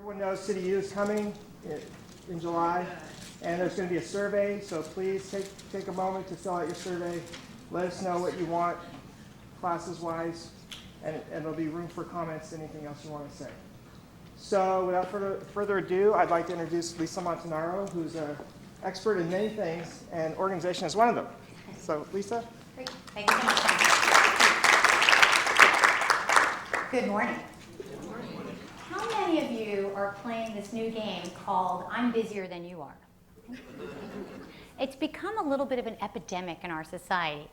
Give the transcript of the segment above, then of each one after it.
Everyone knows City U is coming in July, and there's going to be a survey, so please take a moment to fill out your survey. Let us know what you want, classes-wise, and there'll be room for comments, anything else you want to say. So without further ado, I'd like to introduce Lisa Montanaro, who's an expert in many things, and organization is one of them. So Lisa? Great. Thank you so much. Good morning. How many of you are playing this new game called I'm Busier Than You Are? It's become a little bit of an epidemic in our society.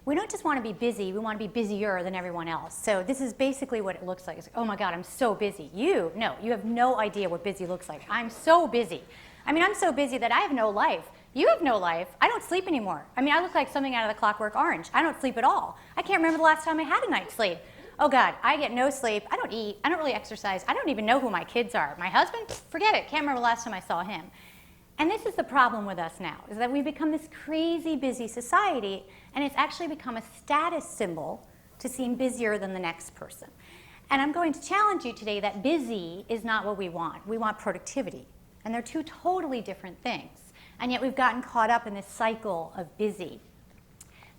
We don't just want to be busy, we want to be busier than everyone else. So this is basically what it looks like. It's like, oh my God, I'm so busy. You have no idea what busy looks like. I'm so busy. I mean, I'm so busy that I have no life. You have no life. I don't sleep anymore. I mean, I look like something out of the Clockwork Orange. I don't sleep at all. I can't remember the last time I had a night's sleep. Oh God, I get no sleep. I don't eat. I don't really exercise. I don't even know who my kids are. My husband? Forget it. Can't remember the last time I saw him. And this is the problem with us now, is that we've become this crazy busy society, and it's actually become a status symbol to seem busier than the next person. And I'm going to challenge you today that busy is not what we want. We want productivity. And they're two totally different things. And yet we've gotten caught up in this cycle of busy.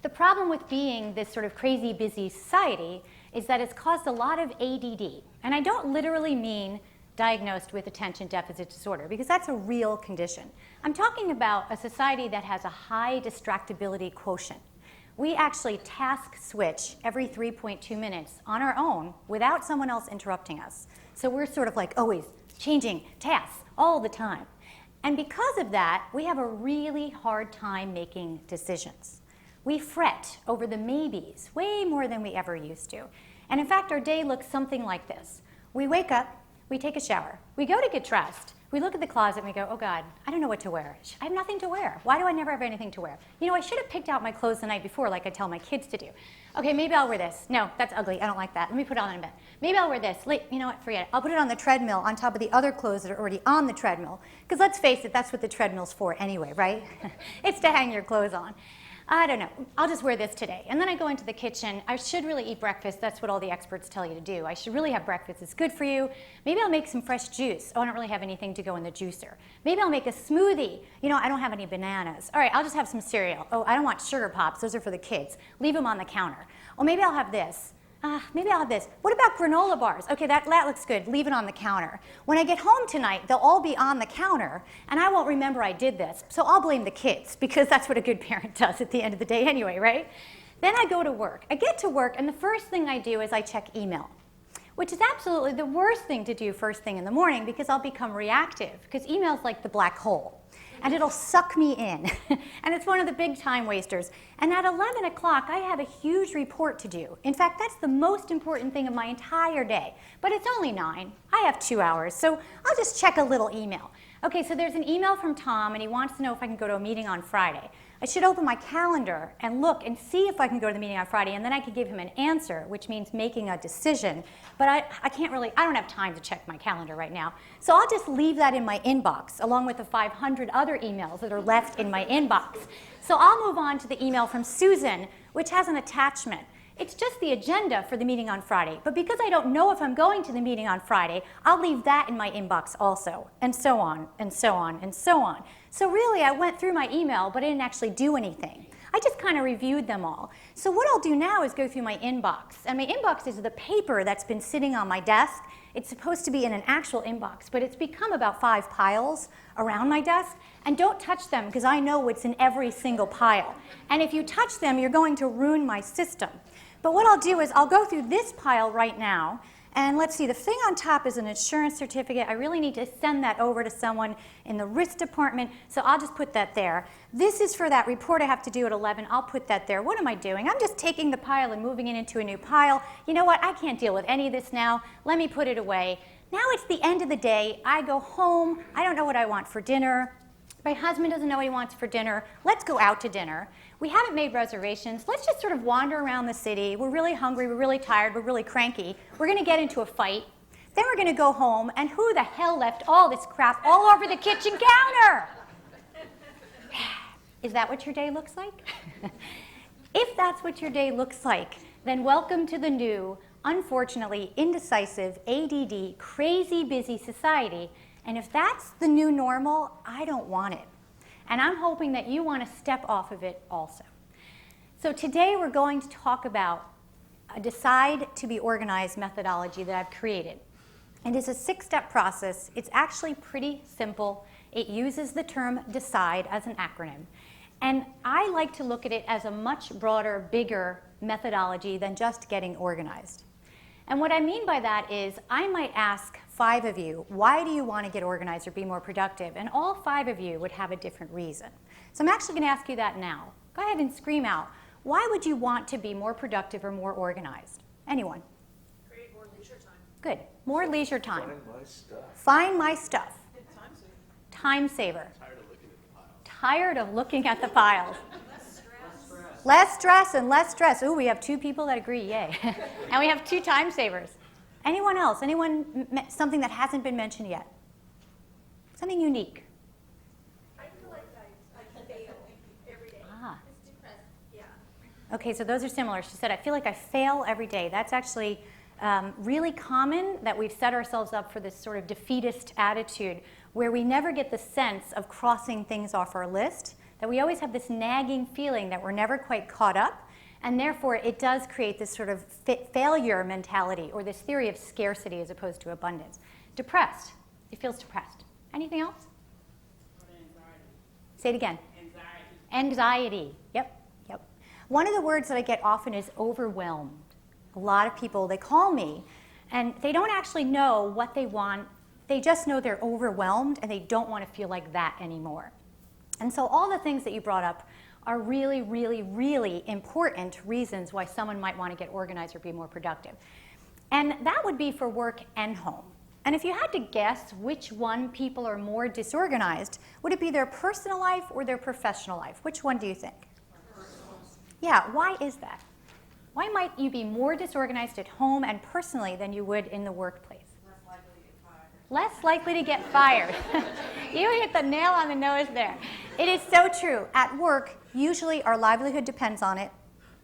The problem with being this sort of crazy busy society is that it's caused a lot of ADD. And I don't literally mean diagnosed with attention deficit disorder, because that's a real condition. I'm talking about a society that has a high distractibility quotient. We actually task switch every 3.2 minutes on our own without someone else interrupting us. So we're sort of like always changing tasks all the time. And because of that, we have a really hard time making decisions. We fret over the maybes way more than we ever used to. And in fact, our day looks something like this. We wake up, we take a shower, we go to get dressed, we look at the closet and we go, oh God, I don't know what to wear. I have nothing to wear. Why do I never have anything to wear? You know, I should have picked out my clothes the night before like I tell my kids to do. Okay, maybe I'll wear this. No, that's ugly. I don't like that. Let me put it on in bed. Maybe I'll wear this. You know what? Forget it. I'll put it on the treadmill on top of the other clothes that are already on the treadmill. Because let's face it, that's what the treadmill's for anyway, right? It's to hang your clothes on. I don't know, I'll just wear this today. And then I go into the kitchen. I should really eat breakfast. That's what all the experts tell you to do. I should really have breakfast. It's good for you. Maybe I'll make some fresh juice. Oh, I don't really have anything to go in the juicer. Maybe I'll make a smoothie. You know, I don't have any bananas. All right, I'll just have some cereal. Oh, I don't want sugar pops. Those are for the kids. Leave them on the counter. Oh, maybe I'll have this. Maybe I'll have this. What about granola bars? Okay, that looks good. Leave it on the counter. When I get home tonight, they'll all be on the counter, and I won't remember I did this. So I'll blame the kids, because that's what a good parent does at the end of the day anyway, right? Then I go to work. I get to work, and the first thing I do is I check email, which is absolutely the worst thing to do first thing in the morning, because I'll become reactive, because email's like the black hole. And it'll suck me in. And it's one of the big time wasters. And at 11 o'clock, I have a huge report to do. In fact, that's the most important thing of my entire day. But it's only 9. I have 2 hours, so I'll just check a little email. Okay, so there's an email from Tom, and he wants to know if I can go to a meeting on Friday. I should open my calendar and look and see if I can go to the meeting on Friday, and then I can give him an answer, which means making a decision. But I don't have time to check my calendar right now. So I'll just leave that in my inbox, along with the 500 other emails that are left in my inbox. So I'll move on to the email from Susan, which has an attachment. It's just the agenda for the meeting on Friday. But because I don't know if I'm going to the meeting on Friday, I'll leave that in my inbox also, and so on, and so on, and so on. So really, I went through my email, but I didn't actually do anything. I just kind of reviewed them all. So what I'll do now is go through my inbox. And my inbox is the paper that's been sitting on my desk. It's supposed to be in an actual inbox, but it's become about 5 piles around my desk. And don't touch them, because I know what's in every single pile. And if you touch them, you're going to ruin my system. But what I'll do is I'll go through this pile right now, and let's see, the thing on top is an insurance certificate. I really need to send that over to someone in the risk department, so I'll just put that there. This is for that report I have to do at 11. I'll put that there. What am I doing? I'm just taking the pile and moving it into a new pile. You know what? I can't deal with any of this now. Let me put it away. Now it's the end of the day. I go home. I don't know what I want for dinner. My husband doesn't know what he wants for dinner. Let's go out to dinner. We haven't made reservations. Let's just sort of wander around the city. We're really hungry. We're really tired. We're really cranky. We're going to get into a fight. Then we're going to go home. And who the hell left all this crap all over the kitchen counter? Is that what your day looks like? If that's what your day looks like, then welcome to the new unfortunately, indecisive, ADD, crazy busy society. And if that's the new normal, I don't want it. And I'm hoping that you want to step off of it also. So today we're going to talk about a Decide to be Organized methodology that I've created. It is a 6-step process. It's actually pretty simple. It uses the term DECIDE as an acronym. And I like to look at it as a much broader, bigger methodology than just getting organized. And what I mean by that is I might ask 5 of you, why do you want to get organized or be more productive? And all 5 of you would have a different reason. So I'm actually going to ask you that now. Go ahead and scream out, why would you want to be more productive or more organized? Anyone? Create more leisure time. Good. More leisure time. Find my stuff. Find my stuff. Time saver. Time saver. Tired of looking at the piles. Tired of looking at the piles. Less stress. Less stress and less stress. Ooh, we have 2 people that agree, yay. And we have 2 time savers. Anyone else? Anyone, something that hasn't been mentioned yet? Something unique. I feel like I fail every day. Ah. It's depressed. Yeah. Okay, so those are similar. She said, I feel like I fail every day. That's actually really common that we've set ourselves up for this sort of defeatist attitude where we never get the sense of crossing things off our list, that we always have this nagging feeling that we're never quite caught up, and therefore it does create this sort of failure mentality or this theory of scarcity as opposed to abundance. Depressed. It feels depressed. Anything else? Anxiety. Say it again. Anxiety. Anxiety. Yep, yep. One of the words that I get often is overwhelmed. A lot of people, they call me, and they don't actually know what they want. They just know they're overwhelmed, and they don't want to feel like that anymore. And so all the things that you brought up are really, really, really important reasons why someone might want to get organized or be more productive. And that would be for work and home. And if you had to guess which one people are more disorganized, would it be their personal life or their professional life? Which one do you think? Yeah, why is that? Why might you be more disorganized at home and personally than you would in the workplace? Less likely to get fired. You hit the nail on the nose there. It is so true. At work, usually our livelihood depends on it.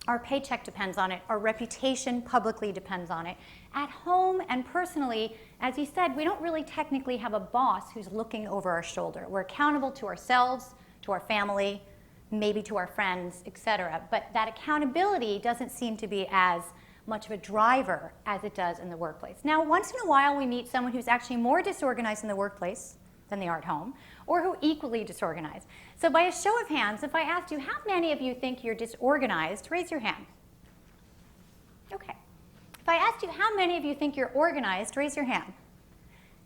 Our paycheck depends on it. Our reputation publicly depends on it. At home and personally, as you said, we don't really technically have a boss who's looking over our shoulder. We're accountable to ourselves, to our family, maybe to our friends, etc. But that accountability doesn't seem to be as much of a driver as it does in the workplace. Now, once in a while, we meet someone who's actually more disorganized in the workplace than they are at home, or who equally disorganized. So by a show of hands, if I asked you, how many of you think you're disorganized, raise your hand. Okay. If I asked you, how many of you think you're organized, raise your hand.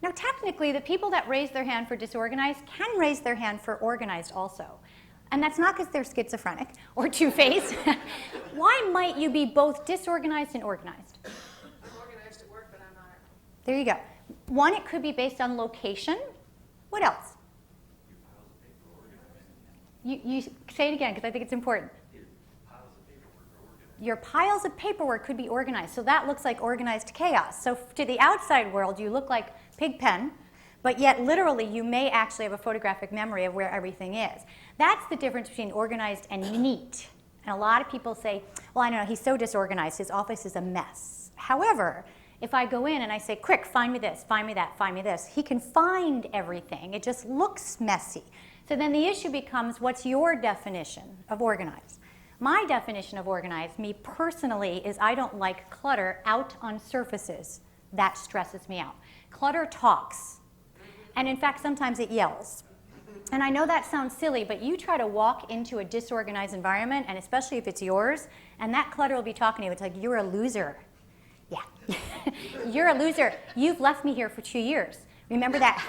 Now, technically, the people that raise their hand for disorganized can raise their hand for organized also. And that's not because they're schizophrenic or two-faced. Why might you be both disorganized and organized? I'm organized at work, but I'm not. There you go. One, it could be based on location. What else? You say it again because I think it's important. Your piles of paperwork could be organized. So that looks like organized chaos. So to the outside world, you look like Pigpen, but yet literally you may actually have a photographic memory of where everything is. That's the difference between organized and neat. And a lot of people say, well, I don't know, he's so disorganized, his office is a mess. However, if I go in and I say, quick, find me this, find me that, find me this, he can find everything. It just looks messy. So then the issue becomes, what's your definition of organized? My definition of organized, me personally, is I don't like clutter out on surfaces. That stresses me out. Clutter talks. And in fact, sometimes it yells. And I know that sounds silly, but you try to walk into a disorganized environment, and especially if it's yours, and that clutter will be talking to you. It's like, you're a loser. Yeah, you're a loser. You've left me here for 2 years. Remember that?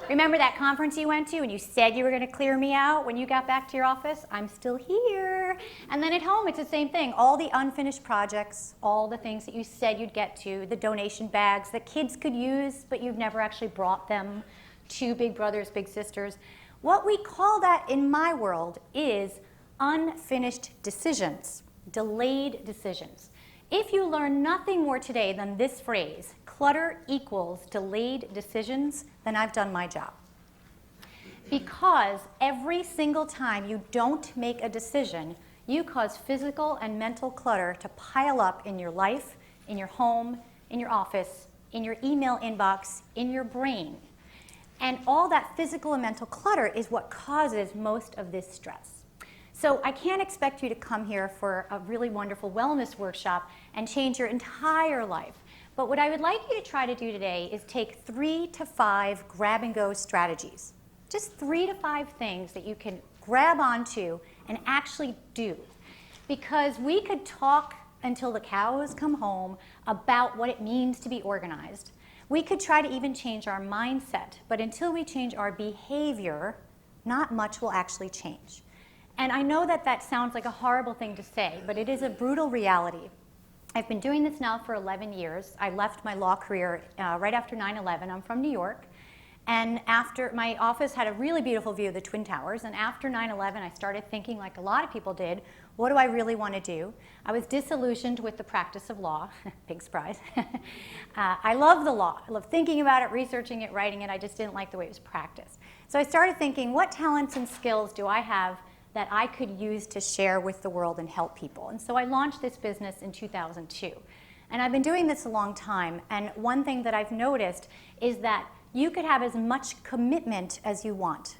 Remember that conference you went to and you said you were going to clear me out when you got back to your office? I'm still here. And then at home, it's the same thing. All the unfinished projects, all the things that you said you'd get to, the donation bags that kids could use, but you've never actually brought them to big brothers, big sisters. What we call that in my world is unfinished decisions, delayed decisions. If you learn nothing more today than this phrase, clutter equals delayed decisions, then I've done my job. Because every single time you don't make a decision, you cause physical and mental clutter to pile up in your life, in your home, in your office, in your email inbox, in your brain. And all that physical and mental clutter is what causes most of this stress. So I can't expect you to come here for a really wonderful wellness workshop and change your entire life. But what I would like you to try to do today is take 3 to 5 grab-and-go strategies. Just 3 to 5 things that you can grab onto and actually do. Because we could talk until the cows come home about what it means to be organized. We could try to even change our mindset, but until we change our behavior, not much will actually change. And I know that that sounds like a horrible thing to say, but it is a brutal reality. I've been doing this now for 11 years. I left my law career right after 9/11. I'm from New York. And after, my office had a really beautiful view of the Twin Towers, and after 9/11 I started thinking, like a lot of people did, what do I really want to do? I was disillusioned with the practice of law. Big surprise. I love the law. I love thinking about it, researching it, writing it. I just didn't like the way it was practiced. So I started thinking, what talents and skills do I have that I could use to share with the world and help people? And so I launched this business in 2002. And I've been doing this a long time, and one thing that I've noticed is that you could have as much commitment as you want.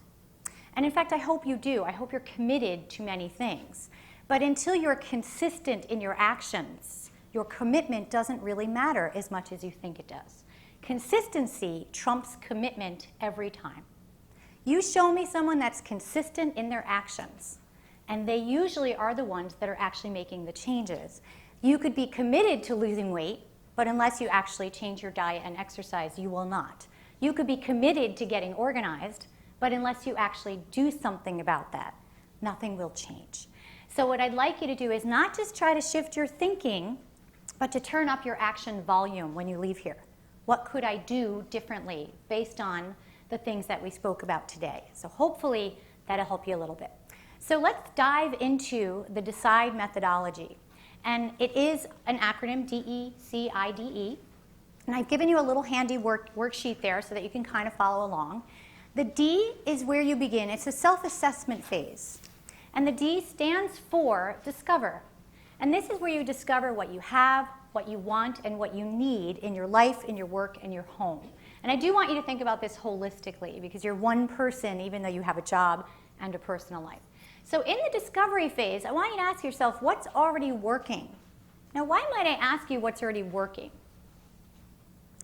And in fact, I hope you do. I hope you're committed to many things. But until you're consistent in your actions, your commitment doesn't really matter as much as you think it does. Consistency trumps commitment every time. You show me someone that's consistent in their actions, and they usually are the ones that are actually making the changes. You could be committed to losing weight, but unless you actually change your diet and exercise, you will not. You could be committed to getting organized, but unless you actually do something about that, nothing will change. So what I'd like you to do is not just try to shift your thinking, but to turn up your action volume when you leave here. What could I do differently based on the things that we spoke about today? So hopefully that'll help you a little bit. So let's dive into the DECIDE methodology. And it is an acronym, DECIDE. And I've given you a little handy worksheet there so that you can kind of follow along. The D is where you begin. It's a self-assessment phase. And the D stands for discover. And this is where you discover what you have, what you want, and what you need in your life, in your work, and your home. And I do want you to think about this holistically, because you're one person even though you have a job and a personal life. So in the discovery phase, I want you to ask yourself, what's already working? Now, why might I ask you what's already working?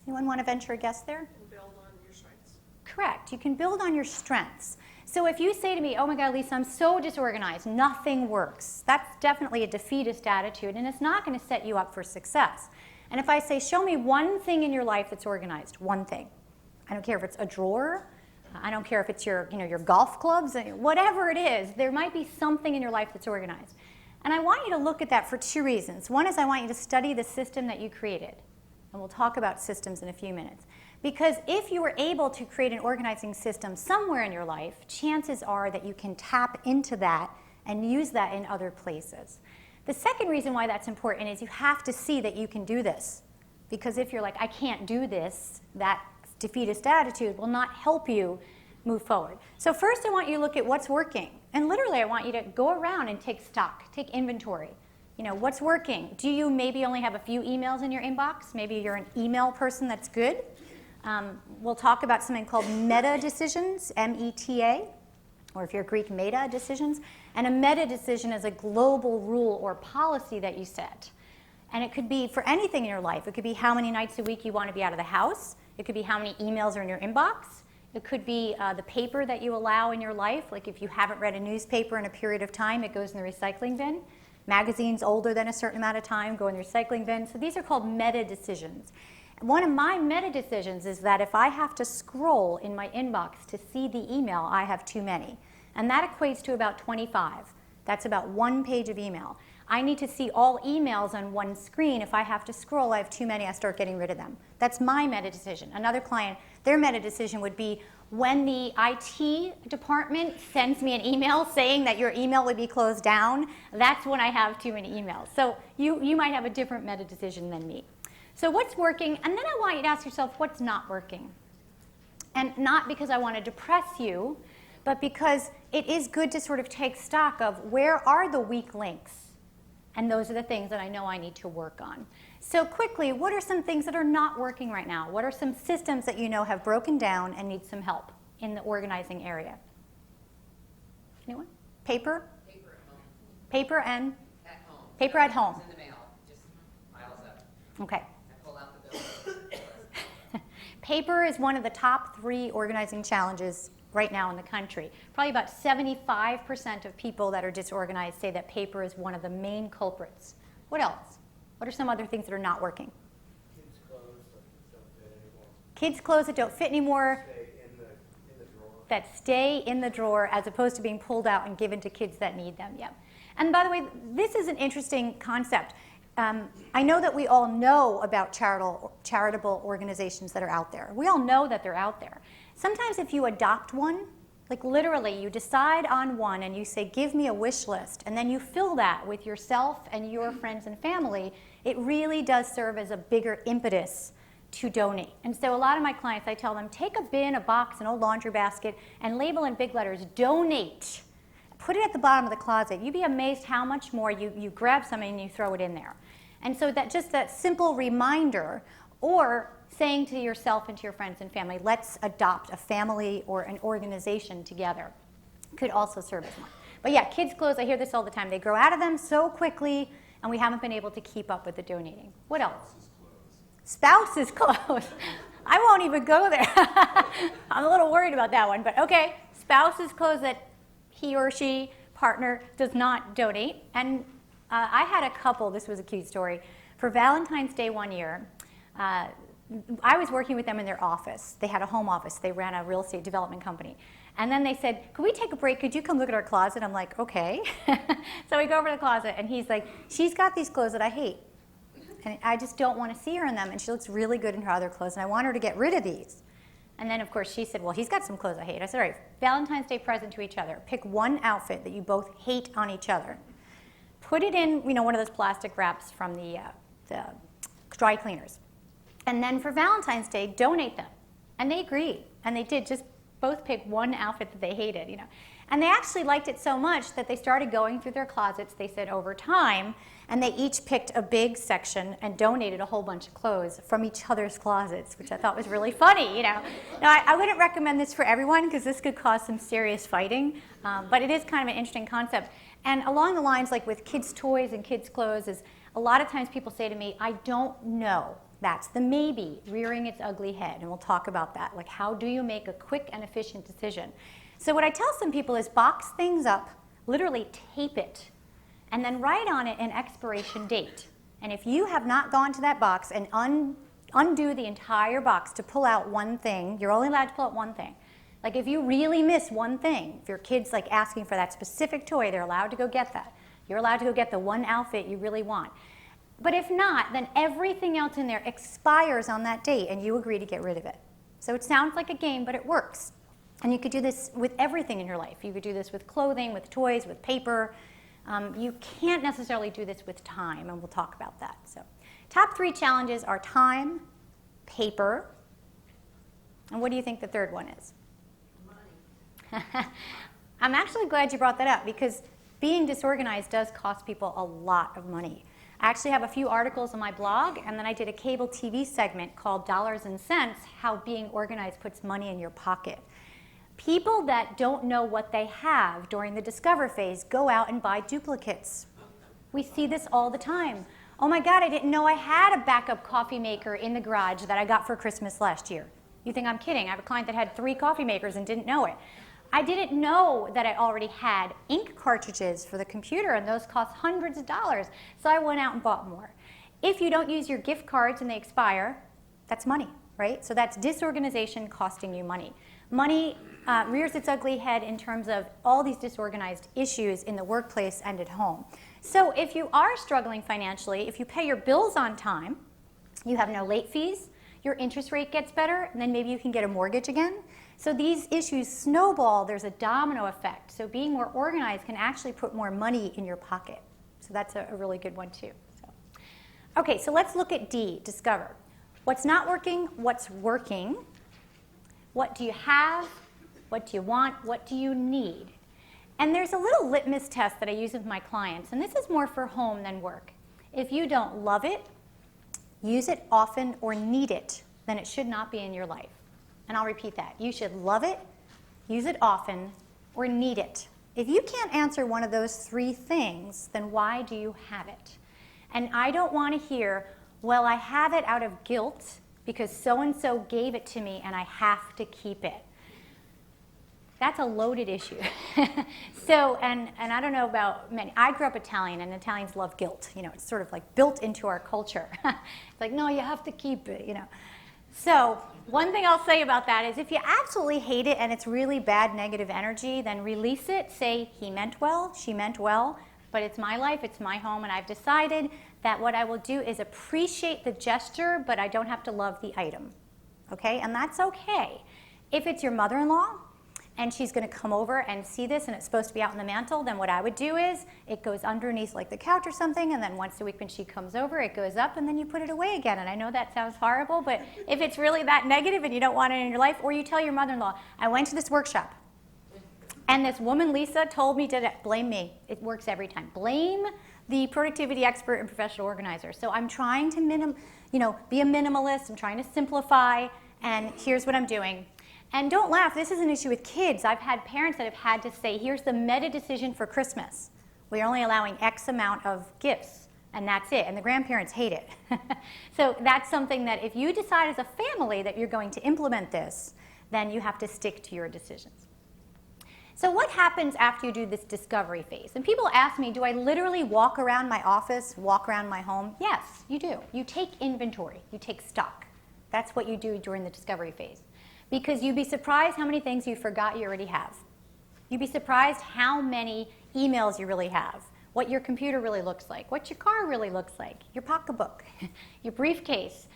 Anyone want to venture a guess there? Build on your strengths. Correct. You can build on your strengths. So if you say to me, oh my God, Lisa, I'm so disorganized, nothing works, that's definitely a defeatist attitude, and it's not going to set you up for success. And if I say, show me one thing in your life that's organized, one thing. I don't care if it's a drawer, I don't care if it's your golf clubs, whatever it is, there might be something in your life that's organized. And I want you to look at that for 2 reasons. One is I want you to study the system that you created. And we'll talk about systems in a few minutes. Because if you were able to create an organizing system somewhere in your life, chances are that you can tap into that and use that in other places. The second reason why that's important is you have to see that you can do this. Because if you're like, I can't do this, that defeatist attitude will not help you move forward. So first I want you to look at what's working. And literally I want you to go around and take stock, take inventory. What's working? Do you maybe only have a few emails in your inbox? Maybe you're an email person that's good. We'll talk about something called meta decisions, M-E-T-A, or if you're Greek, meta decisions. And a meta decision is a global rule or policy that you set. And it could be for anything in your life. It could be how many nights a week you want to be out of the house. It could be how many emails are in your inbox. It could be the paper that you allow in your life. Like if you haven't read a newspaper in a period of time, it goes in the recycling bin. Magazines older than a certain amount of time go in the recycling bin. So these are called meta decisions. One of my meta decisions is that if I have to scroll in my inbox to see the email, I have too many. And that equates to about 25. That's about 1 page of email. I need to see all emails on one screen. If I have to scroll, I have too many, I start getting rid of them. That's my meta decision. Another client, their meta decision would be when the IT department sends me an email saying that your email would be closed down, that's when I have too many emails. So you might have a different meta decision than me. So what's working? And then I want you to ask yourself, what's not working? And not because I want to depress you, but because it is good to sort of take stock of where are the weak links. And those are the things that I know I need to work on. So quickly, what are some things that are not working right now? What are some systems that you know have broken down and need some help in the organizing area? Anyone? Paper? Paper at home. Paper and? At home. Paper at home. It's in the mail, just piles up. Okay. I pull out the bill. Paper is one of the top 3 organizing challenges right now in the country. Probably about 75% of people that are disorganized say that paper is one of the main culprits. What else? What are some other things that are not working? Kids' clothes that don't fit anymore. Kids' clothes that don't fit anymore, Stay in the drawer. that stay in the drawer as opposed to being pulled out and given to kids that need them. Yeah. And by the way, this is an interesting concept. I know that we all know about charitable organizations that are out there. We all know that they're out there. Sometimes if you adopt one, like literally you decide on one and you say, give me a wish list, and then you fill that with yourself and your friends and family, it really does serve as a bigger impetus to donate. And so a lot of my clients, I tell them, take a bin, a box, an old laundry basket, and label in big letters, donate. Put it at the bottom of the closet. You'd be amazed how much more you grab something and you throw it in there. And so that just that simple reminder, or saying to yourself and to your friends and family, let's adopt a family or an organization together, could also serve as one. But yeah, kids' clothes, I hear this all the time. They grow out of them so quickly, and we haven't been able to keep up with the donating. What else? Spouse's clothes. I won't even go there. I'm a little worried about that one, but okay. Spouse's clothes that he or she, partner, does not donate. And I had a couple, this was a cute story. For Valentine's Day one year, I was working with them in their office. They had a home office. They ran a real estate development company. And then they said, could we take a break? Could you come look at our closet? I'm like, okay. So we go over to the closet, and he's like, she's got these clothes that I hate. And I just don't want to see her in them. And she looks really good in her other clothes, and I want her to get rid of these. And then, of course, she said, well, he's got some clothes I hate. I said, all right, Valentine's Day present to each other. Pick one outfit that you both hate on each other. Put it in, one of those plastic wraps from the dry cleaners. And then for Valentine's Day, donate them. And they agreed. And they did just both pick one outfit that they hated, And they actually liked it so much that they started going through their closets, they said, over time, and they each picked a big section and donated a whole bunch of clothes from each other's closets, which I thought was really funny, Now, I wouldn't recommend this for everyone because this could cause some serious fighting, but it is kind of an interesting concept. And along the lines, like with kids' toys and kids' clothes, is a lot of times people say to me, I don't know. That's the maybe rearing its ugly head, and we'll talk about that. Like, how do you make a quick and efficient decision? So what I tell some people is box things up, literally tape it, and then write on it an expiration date. And if you have not gone to that box and undo the entire box to pull out one thing, you're only allowed to pull out one thing. Like if you really miss one thing, if your kid's like asking for that specific toy, they're allowed to go get that. You're allowed to go get the one outfit you really want. But if not, then everything else in there expires on that date and you agree to get rid of it. So it sounds like a game, but it works. And you could do this with everything in your life. You could do this with clothing, with toys, with paper. You can't necessarily do this with time, and we'll talk about that. So, top 3 challenges are time, paper, and what do you think the third one is? Money. I'm actually glad you brought that up because being disorganized does cost people a lot of money. I actually have a few articles on my blog, and then I did a cable TV segment called Dollars and Cents, How Being Organized Puts Money in Your Pocket. People that don't know what they have during the discover phase go out and buy duplicates. We see this all the time. Oh my God, I didn't know I had a backup coffee maker in the garage that I got for Christmas last year. You think I'm kidding? I have a client that had 3 coffee makers and didn't know it. I didn't know that I already had ink cartridges for the computer, and those cost hundreds of dollars, so I went out and bought more. If you don't use your gift cards and they expire, that's money, right? So that's disorganization costing you money. Money rears its ugly head in terms of all these disorganized issues in the workplace and at home. So if you are struggling financially, if you pay your bills on time, you have no late fees, your interest rate gets better, and then maybe you can get a mortgage again. So these issues snowball, there's a domino effect. So being more organized can actually put more money in your pocket. So that's a really good one too. Okay, so let's look at D, discover. What's not working, what's working, what do you have, what do you want, what do you need? And there's a little litmus test that I use with my clients, and this is more for home than work. If you don't love it, use it often, or need it, then it should not be in your life. And I'll repeat that. You should love it, use it often, or need it. If you can't answer one of those three things, then why do you have it? And I don't want to hear, well, I have it out of guilt because so-and-so gave it to me and I have to keep it. That's a loaded issue. So, and I don't know about many. I grew up Italian, and Italians love guilt. You know, it's sort of like built into our culture. It's like, no, you have to keep it, you know. So one thing I'll say about that is if you absolutely hate it and it's really bad negative energy, then release it. Say, he meant well, she meant well, but it's my life, it's my home, and I've decided that what I will do is appreciate the gesture, but I don't have to love the item. Okay? And that's okay. If it's your mother-in-law, and she's going to come over and see this, and it's supposed to be out on the mantle, then what I would do is it goes underneath like the couch or something, and then once a week when she comes over, it goes up, and then you put it away again. And I know that sounds horrible, but if it's really that negative and you don't want it in your life, or you tell your mother-in-law, I went to this workshop, and this woman, Lisa, told me to blame me. It works every time. Blame the productivity expert and professional organizer. So I'm trying to be a minimalist. I'm trying to simplify, and here's what I'm doing. And don't laugh, this is an issue with kids. I've had parents that have had to say, here's the meta decision for Christmas. We're only allowing X amount of gifts, and that's it. And the grandparents hate it. So that's something that if you decide as a family that you're going to implement this, then you have to stick to your decisions. So what happens after you do this discovery phase? And people ask me, do I literally walk around my office, walk around my home? Yes, you do. You take inventory. You take stock. That's what you do during the discovery phase. Because you'd be surprised how many things you forgot you already have. You'd be surprised how many emails you really have, what your computer really looks like, what your car really looks like, your pocketbook, your briefcase,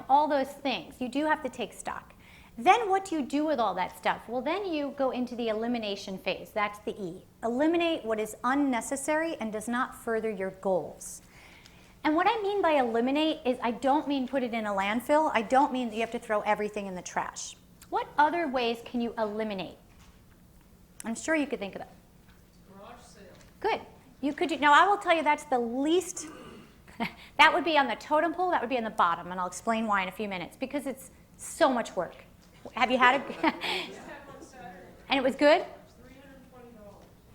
all those things. You do have to take stock. Then what do you do with all that stuff? Well, then you go into the elimination phase. That's the E. Eliminate what is unnecessary and does not further your goals. And what I mean by eliminate is I don't mean put it in a landfill. I don't mean that you have to throw everything in the trash. What other ways can you eliminate? I'm sure you could think of that. Garage sale. Good. You could do, now I will tell you that's the least, that would be on the totem pole, that would be on the bottom, and I'll explain why in a few minutes, because it's so much work. Have you had it? And it was good? $320.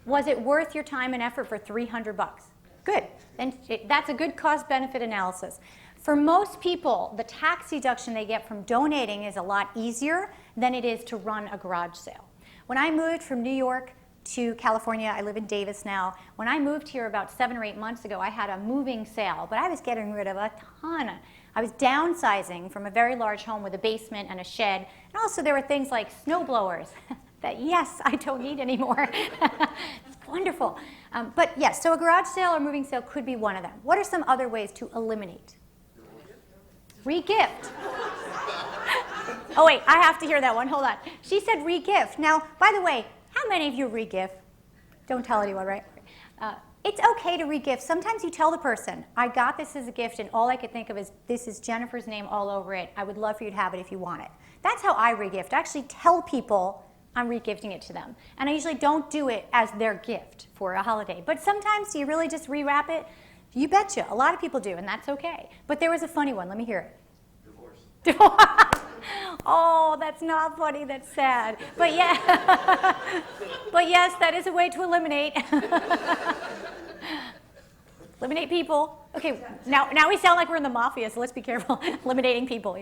Was it worth your time and effort for $300? Good. Then that's a good cost-benefit analysis. For most people, the tax deduction they get from donating is a lot easier than it is to run a garage sale. When I moved from New York to California, I live in Davis now. When I moved here about 7 or 8 months ago, I had a moving sale, but I was getting rid of a ton. I was downsizing from a very large home with a basement and a shed. And also there were things like snow blowers that, yes, I don't need anymore. It's wonderful. But yes, so a garage sale or moving sale could be one of them. What are some other ways to eliminate? Re-gift. Oh, wait, I have to hear that one. Hold on. She said re-gift. Now, by the way, how many of you re-gift? Don't tell anyone, right? It's okay to re-gift. Sometimes you tell the person, I got this as a gift, and all I could think of is, this is Jennifer's name all over it. I would love for you to have it if you want it. That's how I re-gift. I actually tell people I'm re-gifting it to them. And I usually don't do it as their gift for a holiday. But sometimes, do you really just rewrap it? You betcha. A lot of people do, and that's okay. But there was a funny one. Let me hear it. Divorce. Oh, that's not funny. That's sad. But yeah. But yes, that is a way to eliminate. Eliminate people. Okay, now we sound like we're in the mafia, so let's be careful. Eliminating people,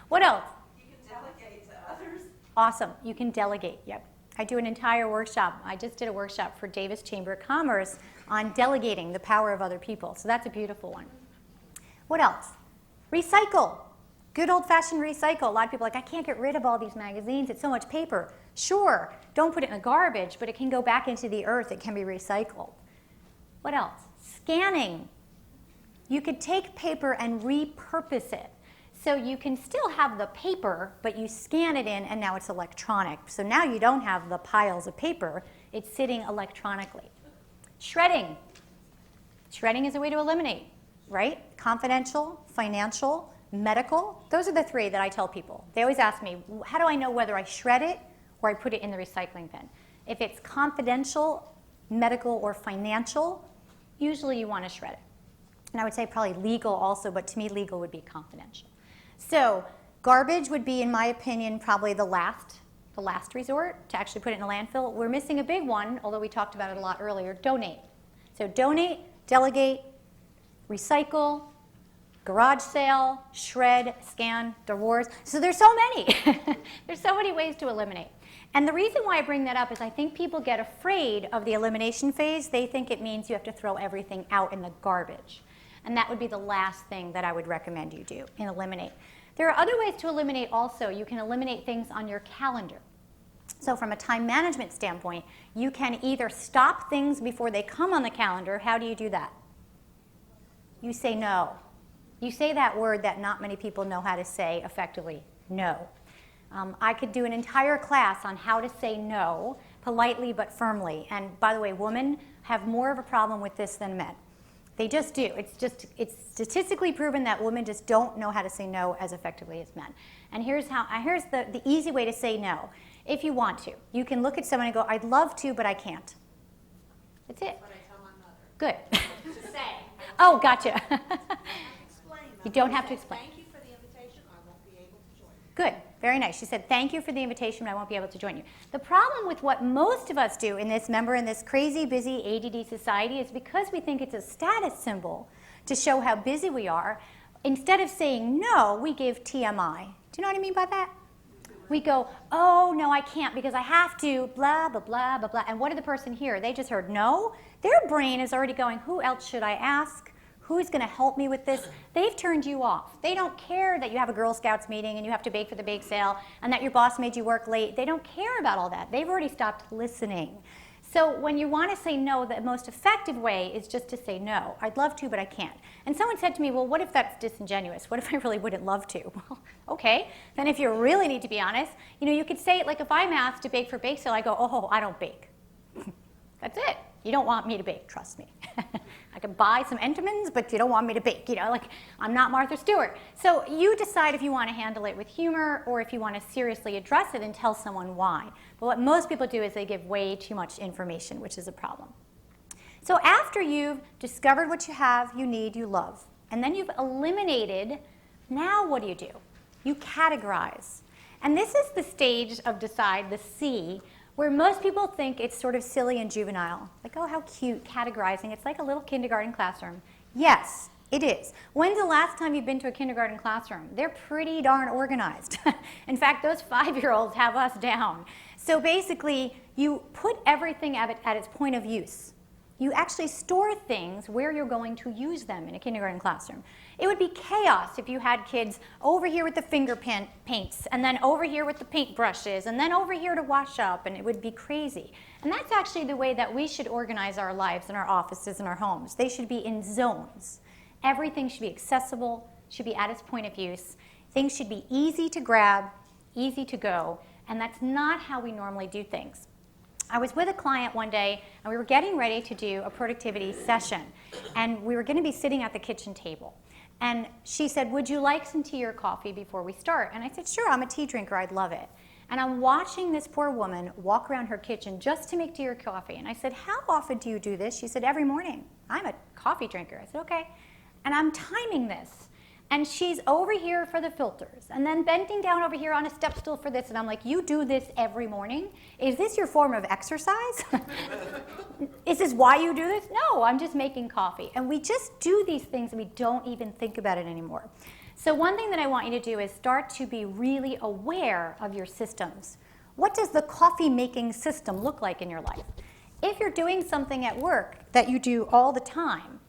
What else? You can delegate to others. Awesome. You can delegate. Yep. I do an entire workshop. I just did a workshop for Davis Chamber of Commerce on delegating the power of other people. So that's a beautiful one. What else? Recycle. Good old-fashioned recycle. A lot of people are like, I can't get rid of all these magazines. It's so much paper. Sure, don't put it in the garbage, but it can go back into the earth. It can be recycled. What else? Scanning. You could take paper and repurpose it. So you can still have the paper, but you scan it in, and now it's electronic. So now you don't have the piles of paper. It's sitting electronically. Shredding. Shredding is a way to eliminate, right? Confidential, financial, medical. Those are the three that I tell people. They always ask me, how do I know whether I shred it or I put it in the recycling bin? If it's confidential, medical, or financial, usually you want to shred it. And I would say probably legal also, but to me legal would be confidential. So garbage would be, in my opinion, probably the last resort to actually put it in a landfill. We're missing a big one, although we talked about it a lot earlier, donate. So donate, delegate, recycle, garage sale, shred, scan, divorce. So there's so many. There's so many ways to eliminate. And the reason why I bring that up is I think people get afraid of the elimination phase. They think it means you have to throw everything out in the garbage. And that would be the last thing that I would recommend you do and eliminate. There are other ways to eliminate also. You can eliminate things on your calendar. So from a time management standpoint, you can either stop things before they come on the calendar. How do you do that? You say no. You say that word that not many people know how to say effectively, no. I could do an entire class on how to say no, politely but firmly. And by the way, women have more of a problem with this than men. They just do. It's statistically proven that women just don't know how to say no as effectively as men. And here's the easy way to say no. If you want to, you can look at someone and go, I'd love to, but I can't. That's it. That's what I tell my mother. Good. To say. Oh, gotcha. Explain. You don't have to explain. Thank you for the invitation. I won't be able to join you. Good. Very nice. She said, thank you for the invitation, but I won't be able to join you. The problem with what most of us do in this crazy, busy ADD society is because we think it's a status symbol to show how busy we are, instead of saying no, we give TMI. Do you know what I mean by that? We go, oh, no, I can't because I have to, blah, blah, blah, blah, blah. And what did the person hear? They just heard no. Their brain is already going, who else should I ask? Who's going to help me with this? They've turned you off. They don't care that you have a Girl Scouts meeting and you have to bake for the bake sale and that your boss made you work late. They don't care about all that. They've already stopped listening. So when you want to say no, the most effective way is just to say no. I'd love to, but I can't. And someone said to me, well, what if that's disingenuous? What if I really wouldn't love to? Well, okay. Then if you really need to be honest, you could say it like if I'm asked to bake for bake sale, I go, oh, I don't bake. That's it. You don't want me to bake, trust me. I can buy some Entenmann's, but you don't want me to bake. Like I'm not Martha Stewart. So you decide if you want to handle it with humor or if you want to seriously address it and tell someone why. But what most people do is they give way too much information, which is a problem. So after you've discovered what you have, you need, you love, and then you've eliminated, now what do? You categorize. And this is the stage of decide, the C, where most people think it's sort of silly and juvenile. Like, oh, how cute, categorizing. It's like a little kindergarten classroom. Yes, it is. When's the last time you've been to a kindergarten classroom? They're pretty darn organized. In fact, those 5-year-olds have us down. So basically, you put everything at its point of use. You actually store things where you're going to use them in a kindergarten classroom. It would be chaos if you had kids over here with the finger paints, and then over here with the paint brushes, and then over here to wash up, and it would be crazy. And that's actually the way that we should organize our lives in our offices and our homes. They should be in zones. Everything should be accessible, should be at its point of use. Things should be easy to grab, easy to go, and that's not how we normally do things. I was with a client one day, and we were getting ready to do a productivity session, and we were going to be sitting at the kitchen table. And she said, would you like some tea or coffee before we start? And I said, sure, I'm a tea drinker, I'd love it. And I'm watching this poor woman walk around her kitchen just to make tea or coffee. And I said, how often do you do this? She said, every morning. I'm a coffee drinker. I said, okay. And I'm timing this. And she's over here for the filters, and then bending down over here on a step stool for this. And I'm like, you do this every morning? Is this your form of exercise? Is this why you do this? No, I'm just making coffee. And we just do these things and we don't even think about it anymore. So one thing that I want you to do is start to be really aware of your systems. What does the coffee making system look like in your life? If you're doing something at work that you do all the time,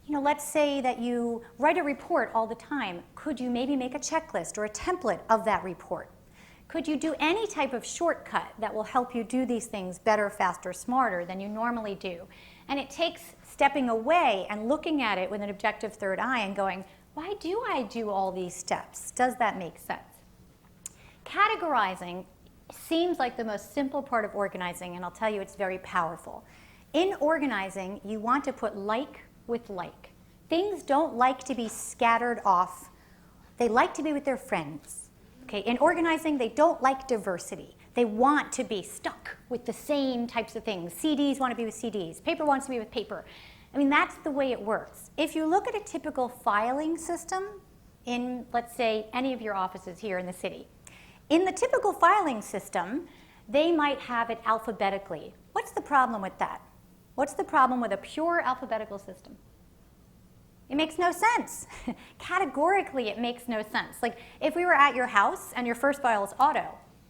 let's say that you write a report all the time. Could you maybe make a checklist or a template of that report? Could you do any type of shortcut that will help you do these things better, faster, smarter than you normally do? And it takes stepping away and looking at it with an objective third eye and going, why do I do all these steps? Does that make sense? Categorizing seems like the most simple part of organizing, and I'll tell you it's very powerful. In organizing, you want to put like with like. Things don't like to be scattered off. They like to be with their friends. Okay? In organizing, they don't like diversity. They want to be stuck with the same types of things. CDs want to be with CDs. Paper wants to be with paper. I mean, that's the way it works. If you look at a typical filing system in, let's say, any of your offices here in the city, in the typical filing system, they might have it alphabetically. What's the problem with that? What's the problem with a pure alphabetical system? It makes no sense. Categorically, it makes no sense. Like if we were at your house and your first file is auto,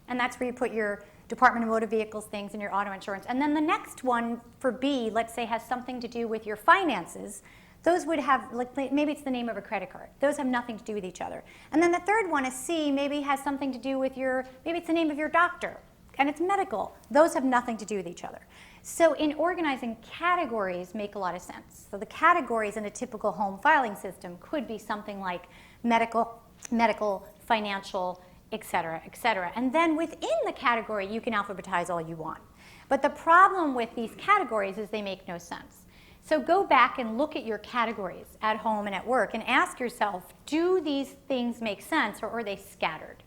and that's where you put your Department of Motor Vehicles things and your auto insurance, and then the next one for B, let's say, has something to do with your finances, those would have, like, maybe it's the name of a credit card. Those have nothing to do with each other. And then the third one is C, maybe has something to do with maybe it's the name of your doctor, and it's medical. Those have nothing to do with each other. So in organizing, categories make a lot of sense. So the categories in a typical home filing system could be something like medical, financial, et cetera, et cetera. And then within the category, you can alphabetize all you want. But the problem with these categories is they make no sense. So go back and look at your categories at home and at work and ask yourself, do these things make sense or are they scattered?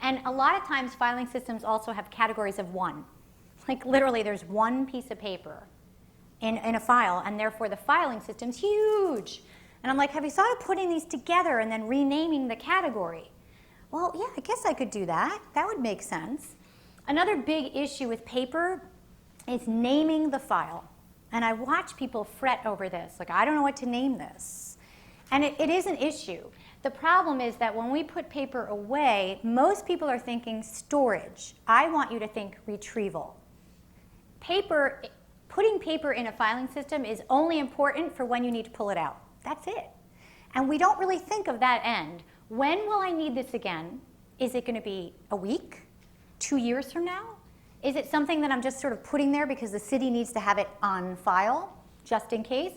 And a lot of times filing systems also have categories of one. Like literally there's one piece of paper in a file, and therefore the filing system's huge. And I'm like, have you thought of putting these together and then renaming the category? Well, yeah, I guess I could do that. That would make sense. Another big issue with paper is naming the file. And I watch people fret over this. Like, I don't know what to name this. And it is an issue. The problem is that when we put paper away, most people are thinking storage. I want you to think retrieval. Putting paper in a filing system is only important for when you need to pull it out. That's it. And we don't really think of that end. When will I need this again? Is it going to be a week? 2 years from now? Is it something that I'm just sort of putting there because the city needs to have it on file, just in case?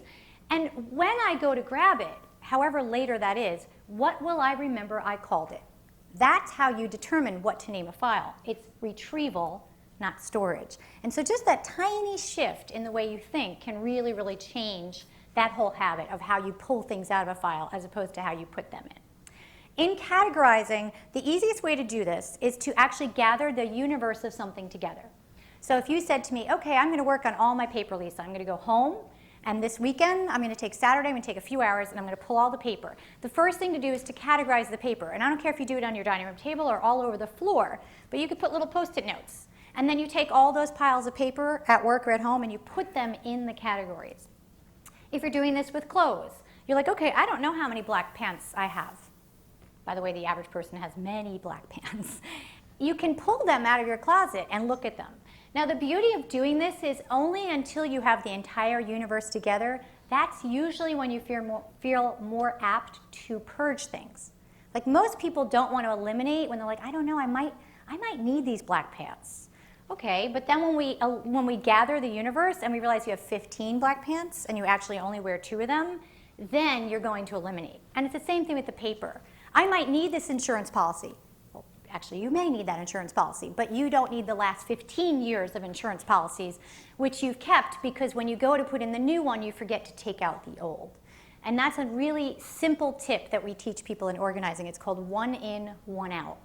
And when I go to grab it, however later that is, what will I remember I called it? That's how you determine what to name a file. It's retrieval, not storage. And so just that tiny shift in the way you think can really, really change that whole habit of how you pull things out of a file as opposed to how you put them in. In categorizing, the easiest way to do this is to actually gather the universe of something together. So if you said to me, okay, I'm going to work on all my paper, Lisa. I'm going to go home, and this weekend, I'm going to take Saturday, I'm going to take a few hours, and I'm going to pull all the paper. The first thing to do is to categorize the paper. And I don't care if you do it on your dining room table or all over the floor, but you could put little Post-it notes. And then you take all those piles of paper at work or at home, and you put them in the categories. If you're doing this with clothes, you're like, okay, I don't know how many black pants I have. By the way, the average person has many black pants. You can pull them out of your closet and look at them. Now, the beauty of doing this is only until you have the entire universe together. That's usually when you feel more apt to purge things. Like most people don't want to eliminate when they're like, I don't know, I might need these black pants. Okay, but then when we gather the universe and we realize you have 15 black pants and you actually only wear 2 of them, then you're going to eliminate. And it's the same thing with the paper. I might need this insurance policy. Well, actually, you may need that insurance policy, but you don't need the last 15 years of insurance policies, which you've kept because when you go to put in the new one, you forget to take out the old. And that's a really simple tip that we teach people in organizing. It's called one in, one out.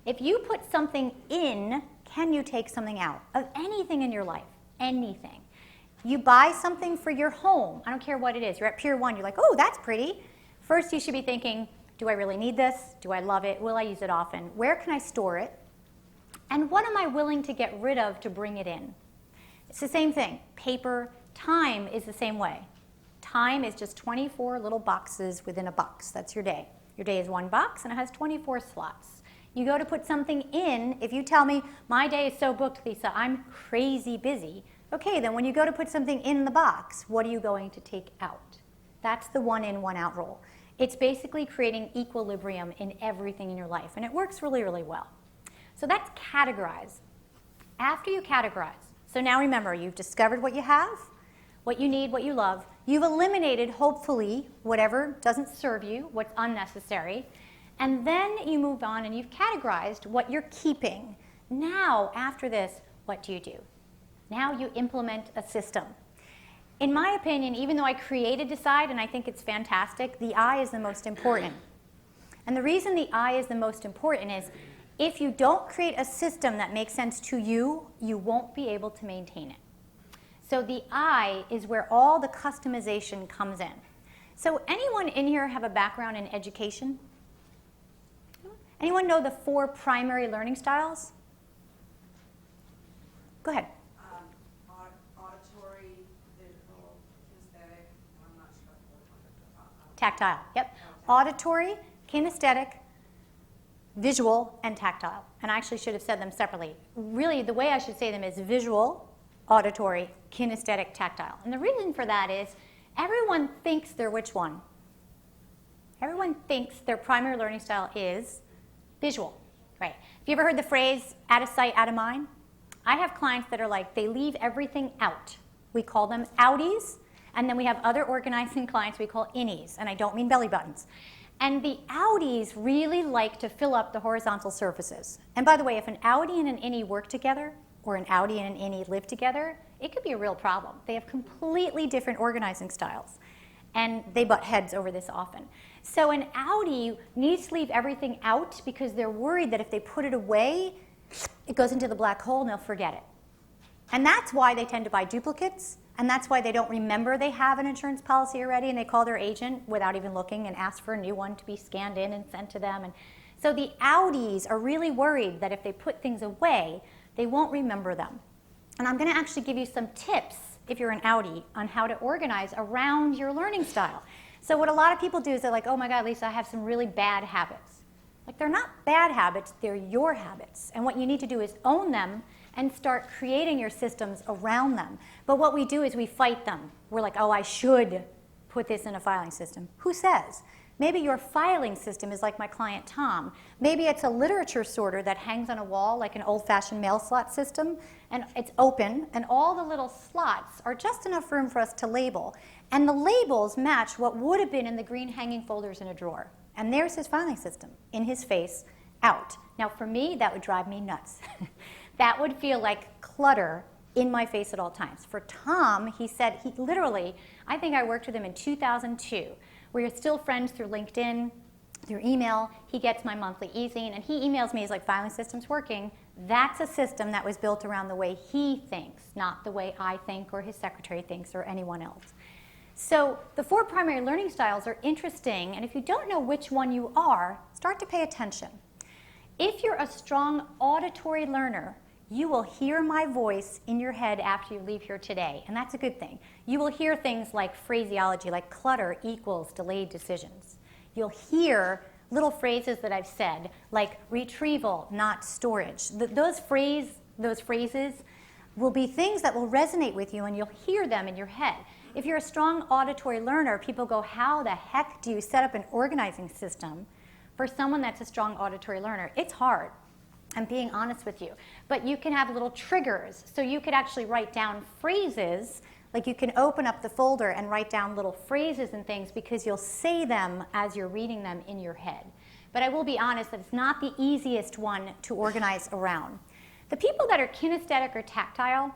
If you put something in, can you take something out of anything in your life? Anything. You buy something for your home. I don't care what it is. You're at Pier 1. You're like, oh, that's pretty. First, you should be thinking, do I really need this? Do I love it? Will I use it often? Where can I store it? And what am I willing to get rid of to bring it in? It's the same thing. Paper, time is the same way. Time is just 24 little boxes within a box. That's your day. Your day is one box and it has 24 slots. You go to put something in. If you tell me, my day is so booked, Lisa, I'm crazy busy. Okay, then when you go to put something in the box, what are you going to take out? That's the one in, one out rule. It's basically creating equilibrium in everything in your life, and it works really, really well. So that's categorize. After you categorize, so now remember, you've discovered what you have, what you need, what you love. You've eliminated, hopefully, whatever doesn't serve you, what's unnecessary, and then you move on and you've categorized what you're keeping. Now, after this, what do? Now you implement a system. In my opinion, even though I created Decide and I think it's fantastic, the I is the most important. And the reason the I is the most important is if you don't create a system that makes sense to you, you won't be able to maintain it. So the I is where all the customization comes in. So anyone in here have a background in education? Anyone know the 4 primary learning styles? Go ahead. Auditory, visual, kinesthetic, I'm not sure. Tactile, yep. Auditory, kinesthetic, visual, and tactile. And I actually should have said them separately. Really, the way I should say them is visual, auditory, kinesthetic, tactile. And the reason for that is everyone thinks they're which one? Everyone thinks their primary learning style is visual, right? Have you ever heard the phrase, out of sight, out of mind? I have clients that are like, they leave everything out. We call them outies, and then we have other organizing clients we call innies, and I don't mean belly buttons. And the outies really like to fill up the horizontal surfaces. And by the way, if an outie and an innie work together, or an outie and an innie live together, it could be a real problem. They have completely different organizing styles, and they butt heads over this often. So an outie needs to leave everything out because they're worried that if they put it away, it goes into the black hole and they'll forget it. And that's why they tend to buy duplicates, and that's why they don't remember they have an insurance policy already, and they call their agent without even looking and ask for a new one to be scanned in and sent to them. And so the outies are really worried that if they put things away, they won't remember them. And I'm going to actually give you some tips, if you're an outie, on how to organize around your learning style. So what a lot of people do is they're like, oh my God, Lisa, I have some really bad habits. Like, they're not bad habits, they're your habits. And what you need to do is own them and start creating your systems around them. But what we do is we fight them. We're like, oh, I should put this in a filing system. Who says? Maybe your filing system is like my client Tom. Maybe it's a literature sorter that hangs on a wall like an old-fashioned mail slot system, and it's open, and all the little slots are just enough room for us to label. And the labels match what would have been in the green hanging folders in a drawer. And there's his filing system, in his face, out. Now for me, that would drive me nuts. That would feel like clutter in my face at all times. For Tom, he said, he literally, I think I worked with him in 2002. We're still friends through LinkedIn, through email. He gets my monthly e-zine, and he emails me, he's like, filing system's working. That's a system that was built around the way he thinks, not the way I think or his secretary thinks or anyone else. So the 4 primary learning styles are interesting, and if you don't know which one you are, start to pay attention. If you're a strong auditory learner, you will hear my voice in your head after you leave here today, and that's a good thing. You will hear things like phraseology, like clutter equals delayed decisions. You'll hear little phrases that I've said, like retrieval, not storage. Those phrases will be things that will resonate with you, and you'll hear them in your head. If you're a strong auditory learner, people go, how the heck do you set up an organizing system for someone that's a strong auditory learner? It's hard. I'm being honest with you. But you can have little triggers. So you could actually write down phrases, like you can open up the folder and write down little phrases and things because you'll say them as you're reading them in your head. But I will be honest that it's not the easiest one to organize around. The people that are kinesthetic or tactile,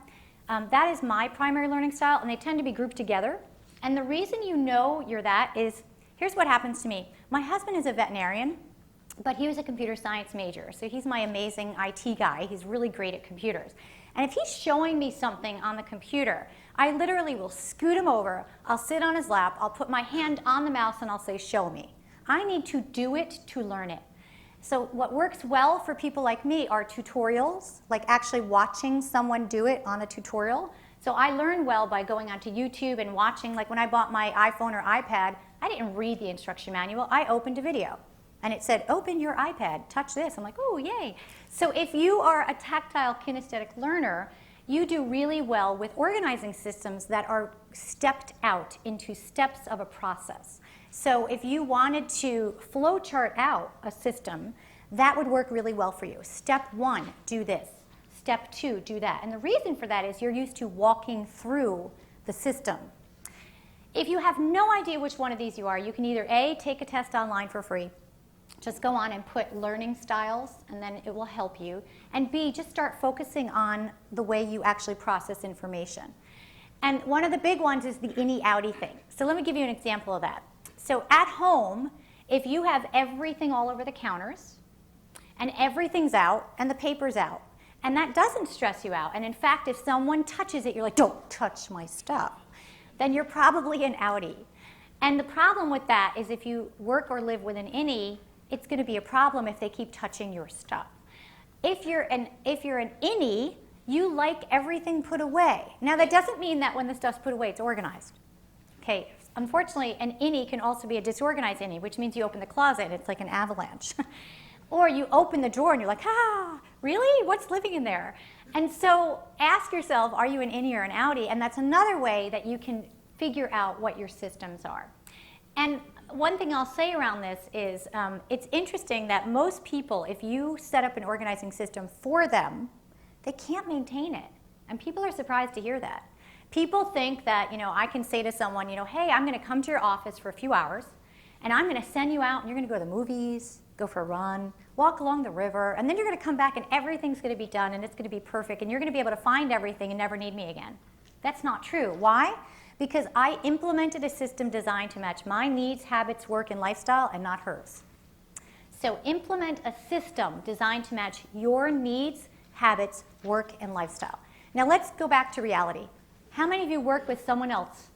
that is my primary learning style, and they tend to be grouped together. And the reason you know you're that is, here's what happens to me. My husband is a veterinarian, but he was a computer science major, so he's my amazing IT guy. He's really great at computers. And if he's showing me something on the computer, I literally will scoot him over, I'll sit on his lap, I'll put my hand on the mouse, and I'll say, show me. I need to do it to learn it. So what works well for people like me are tutorials, like actually watching someone do it on a tutorial. So I learn well by going onto YouTube and watching, like when I bought my iPhone or iPad, I didn't read the instruction manual, I opened a video. And it said, open your iPad, touch this. I'm like, oh, yay. So if you are a tactile kinesthetic learner, you do really well with organizing systems that are stepped out into steps of a process. So if you wanted to flowchart out a system, that would work really well for you. Step 1, do this. Step 2, do that. And the reason for that is you're used to walking through the system. If you have no idea which one of these you are, you can either A, take a test online for free, just go on and put learning styles, and then it will help you. And B, just start focusing on the way you actually process information. And one of the big ones is the innie-outie thing. So let me give you an example of that. So at home, if you have everything all over the counters, and everything's out, and the paper's out, And that doesn't stress you out. And in fact, if someone touches it, you're like, don't touch my stuff. Then you're probably an outie. And the problem with that is if you work or live with an innie, it's going to be a problem if they keep touching your stuff. If you're an innie, you like everything put away. Now, that doesn't mean that when the stuff's put away, it's organized. Okay, unfortunately, an innie can also be a disorganized innie, which means you open the closet and it's like an avalanche. Or you open the drawer and you're like, really? What's living in there? And so ask yourself, are you an innie or an outie? And that's another way that you can figure out what your systems are. And one thing I'll say around this is it's interesting that most people, if you set up an organizing system for them, they can't maintain it. And people are surprised to hear that. People think that, I can say to someone, hey, I'm going to come to your office for a few hours, and I'm going to send you out, and you're going to go to the movies, go for a run, walk along the river, and then you're going to come back, and everything's going to be done, and it's going to be perfect, and you're going to be able to find everything and never need me again. That's not true. Why? Because I implemented a system designed to match my needs, habits, work, and lifestyle, and not hers. So implement a system designed to match your needs, habits, work, and lifestyle. Now let's go back to reality. How many of you work with someone else?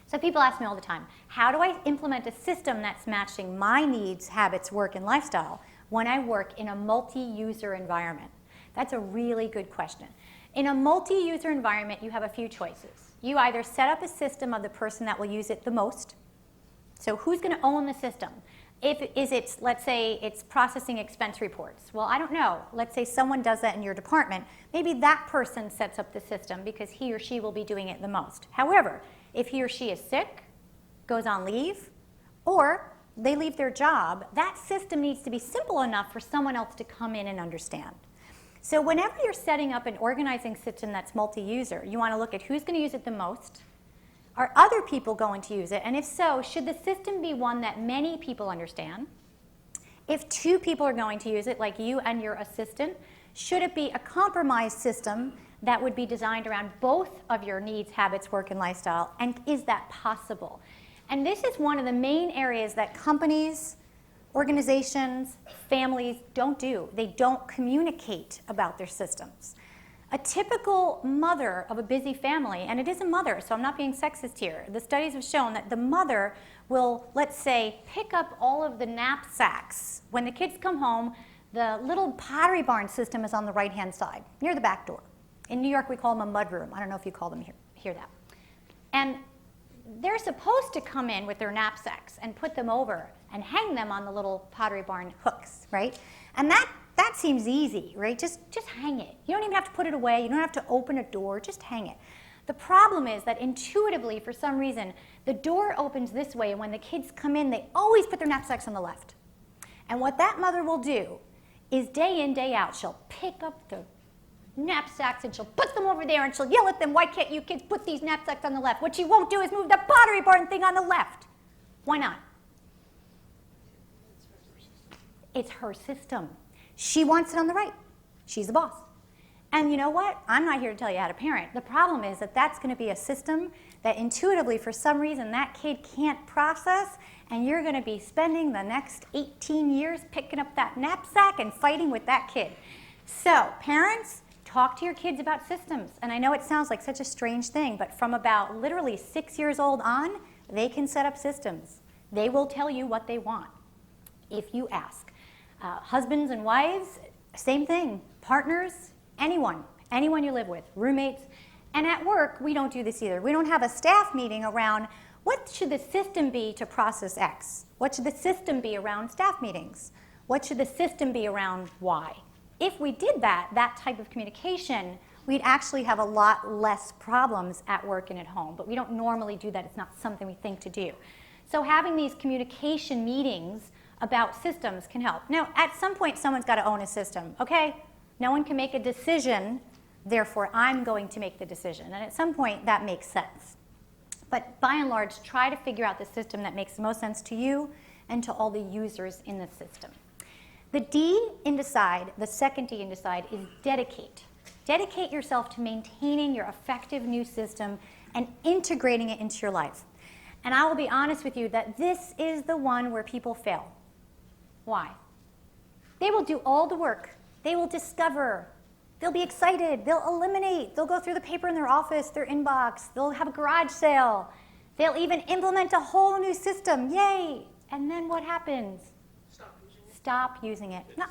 So people ask me all the time, how do I implement a system that's matching my needs, habits, work, and lifestyle when I work in a multi-user environment? That's a really good question. In a multi-user environment, you have a few choices. You either set up a system of the person that will use it the most. So who's going to own the system? Let's say it's processing expense reports. Well, I don't know. Let's say someone does that in your department. Maybe that person sets up the system because he or she will be doing it the most. However, if he or she is sick, goes on leave, or they leave their job, that system needs to be simple enough for someone else to come in and understand. So whenever you're setting up an organizing system that's multi-user, you want to look at who's going to use it the most. Are other people going to use it? And if so, should the system be one that many people understand? If 2 people are going to use it, like you and your assistant, should it be a compromise system that would be designed around both of your needs, habits, work, and lifestyle? And is that possible? And this is one of the main areas that companies, organizations, families don't do. They don't communicate about their systems. A typical mother of a busy family, and it is a mother, so I'm not being sexist here. The studies have shown that the mother will, let's say, pick up all of the knapsacks. When the kids come home, the little Pottery Barn system is on the right-hand side, near the back door. In New York, we call them a mudroom. I don't know if you call them hear that. And they're supposed to come in with their knapsacks and put them over and hang them on the little Pottery Barn hooks, right? And that seems easy, right? Just hang it. You don't even have to put it away. You don't have to open a door. Just hang it. The problem is that intuitively, for some reason, the door opens this way, and when the kids come in, they always put their knapsacks on the left. And what that mother will do is day in, day out, she'll pick up the knapsacks and she'll put them over there and she'll yell at them, why can't you kids put these knapsacks on the left? What she won't do is move the Pottery Barn thing on the left. Why not? It's her system. She wants it on the right. She's the boss. And you know what? I'm not here to tell you how to parent. The problem is that that's going to be a system that intuitively, for some reason, that kid can't process, and you're going to be spending the next 18 years picking up that knapsack and fighting with that kid. So, parents, talk to your kids about systems. And I know it sounds like such a strange thing, but from about literally 6 years old on, they can set up systems. They will tell you what they want if you ask. Husbands and wives, same thing. Partners, anyone you live with, roommates. And at work, we don't do this either. We don't have a staff meeting around what should the system be to process X? What should the system be around staff meetings? What should the system be around Y? If we did that type of communication, we'd actually have a lot less problems at work and at home. But we don't normally do that. It's not something we think to do. So having these communication meetings about systems can help. Now, at some point, someone's got to own a system, okay? No one can make a decision, therefore I'm going to make the decision. And at some point, that makes sense. But by and large, try to figure out the system that makes the most sense to you and to all the users in the system. The D in decide, the second D in decide, is dedicate. Dedicate yourself to maintaining your effective new system and integrating it into your life. And I will be honest with you that this is the one where people fail. Why? They will do all the work. They will discover. They'll be excited. They'll eliminate. They'll go through the paper in their office, their inbox. They'll have a garage sale. They'll even implement a whole new system. Yay! And then what happens? Stop using it. No.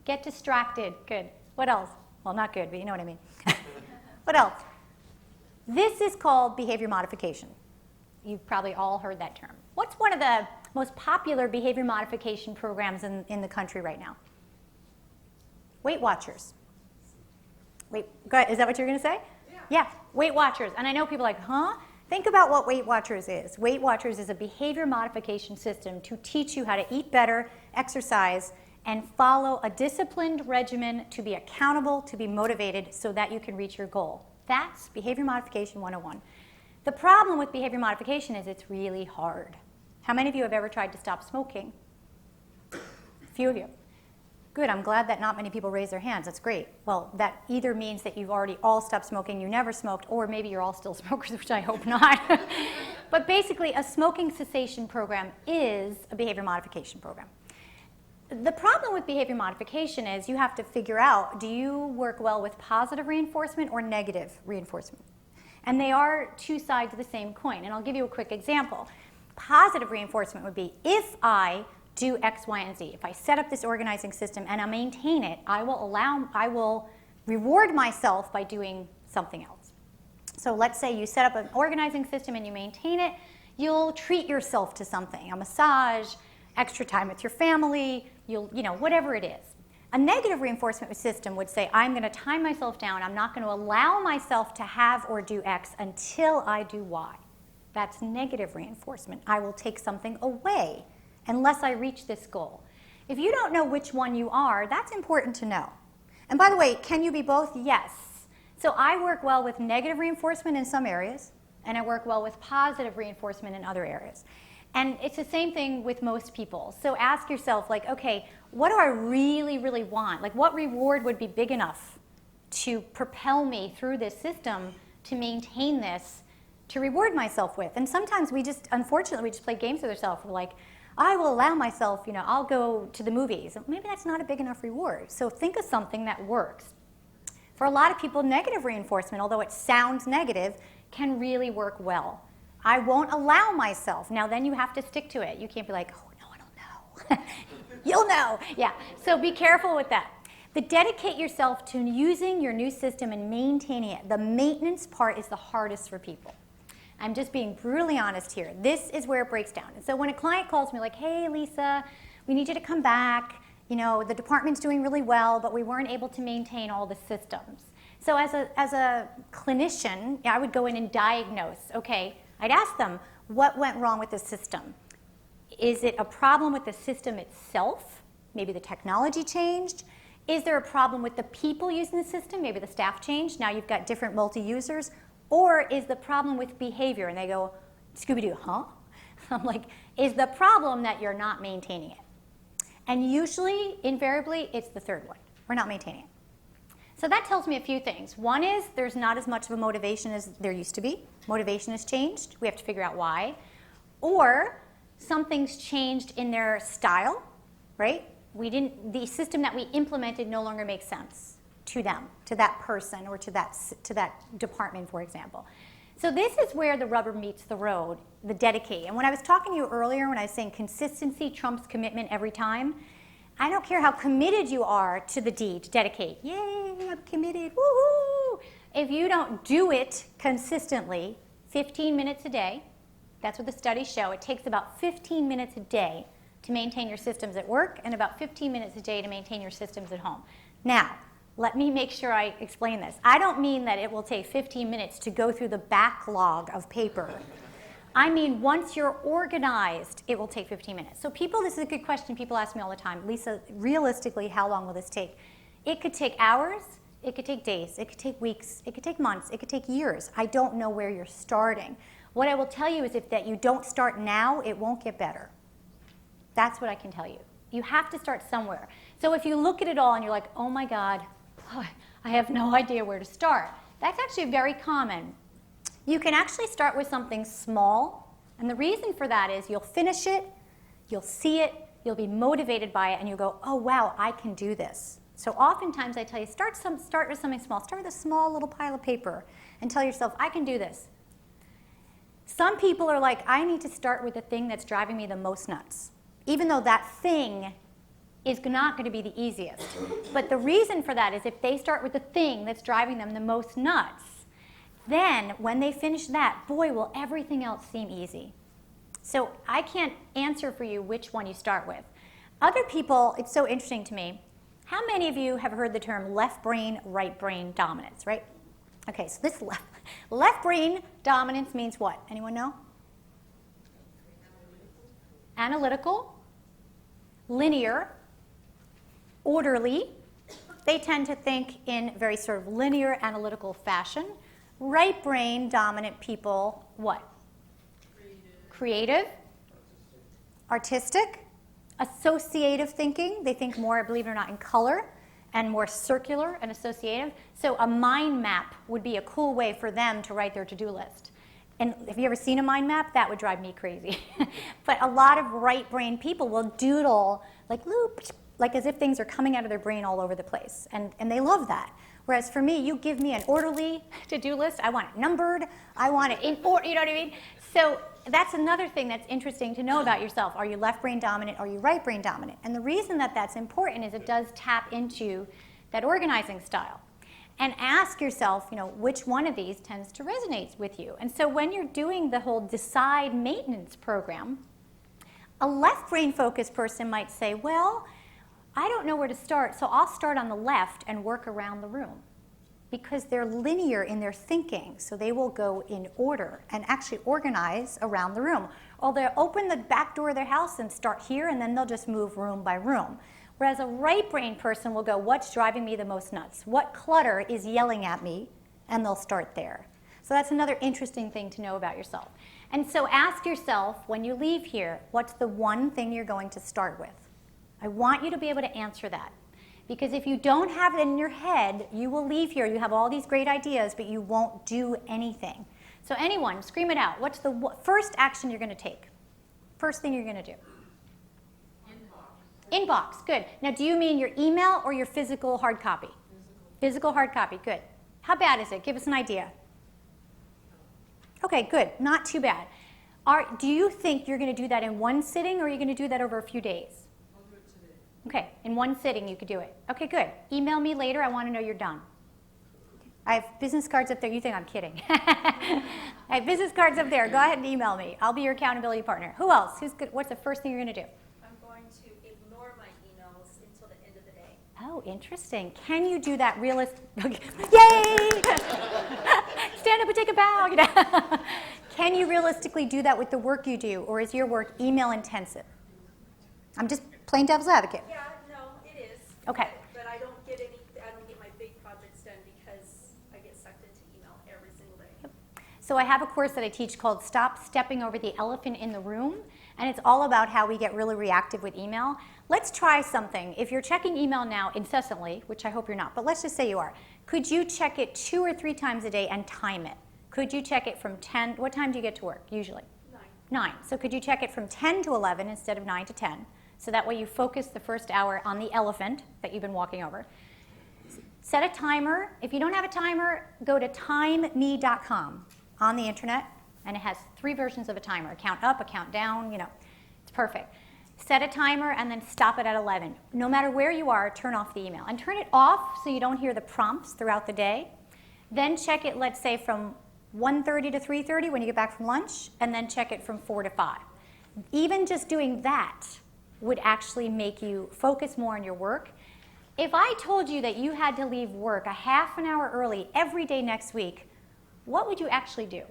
Get distracted. Good. What else? Well, not good, but you know what I mean. What else? This is called behavior modification. You've probably all heard that term. What's one of the most popular behavior modification programs in the country right now? Weight Watchers. Wait, go ahead. Is that what you're going to say? Yeah, Weight Watchers. And I know people are like, huh? Think about what Weight Watchers is. Weight Watchers is a behavior modification system to teach you how to eat better, exercise, and follow a disciplined regimen to be accountable, to be motivated, so that you can reach your goal. That's Behavior Modification 101. The problem with behavior modification is it's really hard. How many of you have ever tried to stop smoking? A few of you. Good, I'm glad that not many people raise their hands. That's great. Well, that either means that you've already all stopped smoking, you never smoked, or maybe you're all still smokers, which I hope not. But basically, a smoking cessation program is a behavior modification program. The problem with behavior modification is you have to figure out, do you work well with positive reinforcement or negative reinforcement? And they are two sides of the same coin. And I'll give you a quick example. Positive reinforcement would be, if I do X, Y, and Z, if I set up this organizing system and I maintain it, I will reward myself by doing something else. So let's say you set up an organizing system and you maintain it, you'll treat yourself to something, a massage, extra time with your family, whatever it is. A negative reinforcement system would say, I'm going to time myself down. I'm not going to allow myself to have or do X until I do Y. That's negative reinforcement. I will take something away unless I reach this goal. If you don't know which one you are, that's important to know. And by the way, can you be both? Yes. So I work well with negative reinforcement in some areas, and I work well with positive reinforcement in other areas. And it's the same thing with most people. So ask yourself, like, okay, what do I really, really want? Like, what reward would be big enough to propel me through this system, to maintain this, to reward myself with? And sometimes unfortunately, we just play games with ourselves. We're like, I will allow myself, I'll go to the movies. Maybe that's not a big enough reward. So think of something that works. For a lot of people, negative reinforcement, although it sounds negative, can really work well. I won't allow myself. Now then you have to stick to it. You can't be like, oh no, I don't know. You'll know. Yeah, so be careful with that. But dedicate yourself to using your new system and maintaining it. The maintenance part is the hardest for people. I'm just being brutally honest here. This is where it breaks down. And so when a client calls me like, hey Lisa, we need you to come back. The department's doing really well, but we weren't able to maintain all the systems. So as a clinician, I would go in and diagnose. Okay, I'd ask them, what went wrong with the system? Is it a problem with the system itself? Maybe the technology changed. Is there a problem with the people using the system? Maybe the staff changed. Now you've got different multi-users. Or is the problem with behavior? And they go, Scooby-Doo, huh? I'm like, is the problem that you're not maintaining it? And usually, invariably, it's the third one. We're not maintaining it. So that tells me a few things. One is there's not as much of a motivation as there used to be. Motivation has changed. We have to figure out why. Or something's changed in their style, right? The system that we implemented no longer makes sense to them, to that person, or to that department, for example. So this is where the rubber meets the road, the dedicate. And when I was talking to you earlier, when I was saying consistency trumps commitment every time, I don't care how committed you are to the deed, to dedicate. Yay, I'm committed, woohoo! If you don't do it consistently, 15 minutes a day, that's what the studies show. It takes about 15 minutes a day to maintain your systems at work and about 15 minutes a day to maintain your systems at home. Now, let me make sure I explain this. I don't mean that it will take 15 minutes to go through the backlog of paper. I mean, once you're organized, it will take 15 minutes. So this is a good question people ask me all the time. Lisa, realistically, how long will this take? It could take hours, it could take days, it could take weeks, it could take months, it could take years. I don't know where you're starting. What I will tell you is that you don't start now, it won't get better. That's what I can tell you. You have to start somewhere. So if you look at it all and you're like, oh my God, I have no idea where to start. That's actually very common. You can actually start with something small, and the reason for that is you'll finish it, you'll see it, You'll be motivated by it, and you'll go, oh, wow, I can do this. So oftentimes I tell you, start with something small. Start with a small little pile of paper and tell yourself, I can do this. Some people are like, I need to start with the thing that's driving me the most nuts, even though that thing is not going to be the easiest. But the reason for that is if they start with the thing that's driving them the most nuts, then when they finish that, boy, will everything else seem easy. So I can't answer for you which one you start with. Other people, it's so interesting to me, how many of you have heard the term left brain, right brain dominance, right? Okay, so this left brain dominance means what? Anyone know? Analytical, linear, orderly. They tend to think in very sort of linear, analytical fashion. Right brain dominant people, what? Creative, artistic, associative thinking. They think more, believe it or not, in color and more circular and associative. So a mind map would be a cool way for them to write their to-do list. And have you ever seen a mind map? That would drive me crazy. But a lot of right brain people will doodle like loops, like as if things are coming out of their brain all over the place. And they love that. Whereas for me, you give me an orderly to-do list. I want it numbered. I want it in order, you know what I mean? So that's another thing that's interesting to know about yourself. Are you left brain dominant? Are you right brain dominant? And the reason that that's important is it does tap into that organizing style. And ask yourself, which one of these tends to resonate with you. And so when you're doing the whole decide maintenance program, a left brain focused person might say, well, I don't know where to start, so I'll start on the left and work around the room. Because they're linear in their thinking, so they will go in order and actually organize around the room. Or they'll open the back door of their house and start here, and then they'll just move room by room. Whereas a right brain person will go, what's driving me the most nuts? What clutter is yelling at me? And they'll start there. So that's another interesting thing to know about yourself. And so ask yourself, when you leave here, what's the one thing you're going to start with? I want you to be able to answer that. Because if you don't have it in your head, you will leave here. You have all these great ideas, but you won't do anything. So anyone, scream it out. What's the first action you're going to take? First thing you're going to do? Inbox, good. Now, do you mean your email or your physical hard copy? Physical hard copy, good. How bad is it? Give us an idea. Okay, good. Not too bad. Do you think you're going to do that in one sitting, or are you going to do that over a few days? I'll do it today. Okay, in one sitting you could do it. Okay, good. Email me later. I want to know you're done. I have business cards up there. You think I'm kidding. I have business cards up there. Go ahead and email me. I'll be your accountability partner. Who else? What's the first thing you're going to do? I'm going to ignore my emails until the end of the day. Oh, interesting. Can you do that realistic? Yay! Stand up and take a bow. Can you realistically do that with the work you do, or is your work email intensive? I'm just plain devil's advocate. Yeah, no, it is. Okay. But I don't get my big projects done because I get sucked into email every single day. So I have a course that I teach called Stop Stepping Over the Elephant in the Room, and it's all about how we get really reactive with email. Let's try something. If you're checking email now incessantly, which I hope you're not, but let's just say you are, could you check it 2 or 3 times a day and time it? Could you check it from 10, what time do you get to work usually? 9. So could you check it from 10 to 11 instead of 9 to 10? So that way you focus the first hour on the elephant that you've been walking over. Set a timer. If you don't have a timer, go to timeme.com on the internet, and it has 3 versions of a timer. A count up, a count down, it's perfect. Set a timer and then stop it at 11. No matter where you are, turn off the email. And turn it off so you don't hear the prompts throughout the day. Then check it, let's say, from 1:30 to 3:30 when you get back from lunch, and then check it from 4 to 5. Even just doing that would actually make you focus more on your work. If I told you that you had to leave work a half an hour early every day next week, what would you actually do?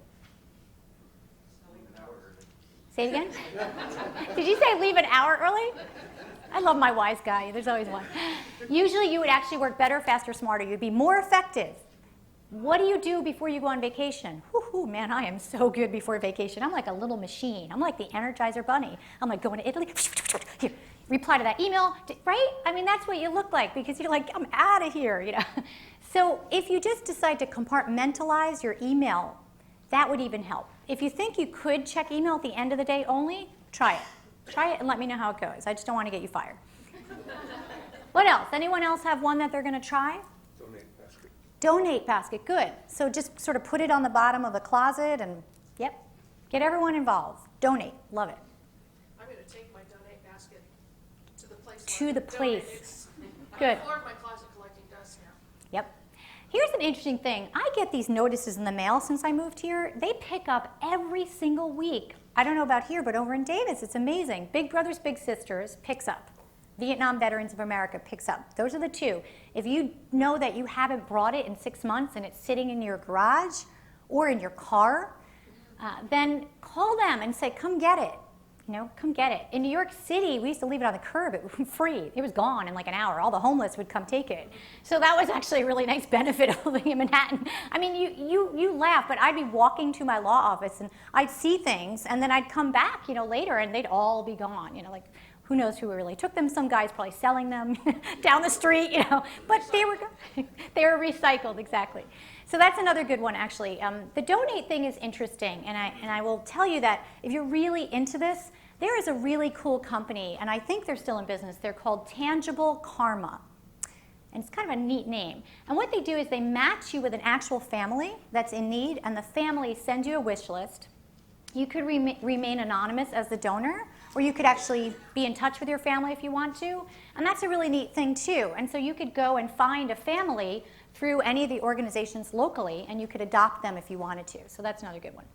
Say it again? Did you say leave an hour early? I love my wise guy. There's always one. Usually you would actually work better, faster, smarter. You'd be more effective. What do you do before you go on vacation? Whoo, man, I am so good before vacation. I'm like a little machine. I'm like the Energizer Bunny. I'm like going to Italy. Here, reply to that email, right? I mean, that's what you look like because you're like, I'm out of here, So if you just decide to compartmentalize your email, that would even help. If you think you could check email at the end of the day only, try it. Try it and let me know how it goes. I just don't want to get you fired. What else? Anyone else have one that they're going to try? Donate basket. Donate basket, good. So just sort of put it on the bottom of the closet and, yep, get everyone involved. Donate, love it. I'm going to take my donate basket to the place. To where I the can place. donate. It's on Good. the floor of my closet collecting dust now. Yep. Here's an interesting thing. I get these notices in the mail since I moved here. They pick up every single week. I don't know about here, but over in Davis, it's amazing. Big Brothers Big Sisters picks up. Vietnam Veterans of America picks up. Those are the two. If you know that you haven't brought it in 6 months and it's sitting in your garage or in your car, then call them and say, come get it. You know, come get it. In New York City, we used to leave it on the curb. It was free. It was gone in like an hour. All the homeless would come take it. So that was actually a really nice benefit of living in Manhattan. I mean, you laugh, but I'd be walking to my law office and I'd see things, and then I'd come back, later, and they'd all be gone. Like, who knows who really took them? Some guy's probably selling them down the street, But they were recycled, exactly. So that's another good one, actually. The donate thing is interesting, and I will tell you that if you're really into this, there is a really cool company, and I think they're still in business. They're called Tangible Karma, and it's kind of a neat name. And what they do is they match you with an actual family that's in need, and the family sends you a wish list. You could remain anonymous as the donor, or you could actually be in touch with your family if you want to, and that's a really neat thing too. And so you could go and find a family through any of the organizations locally, and you could adopt them if you wanted to. So that's another good one.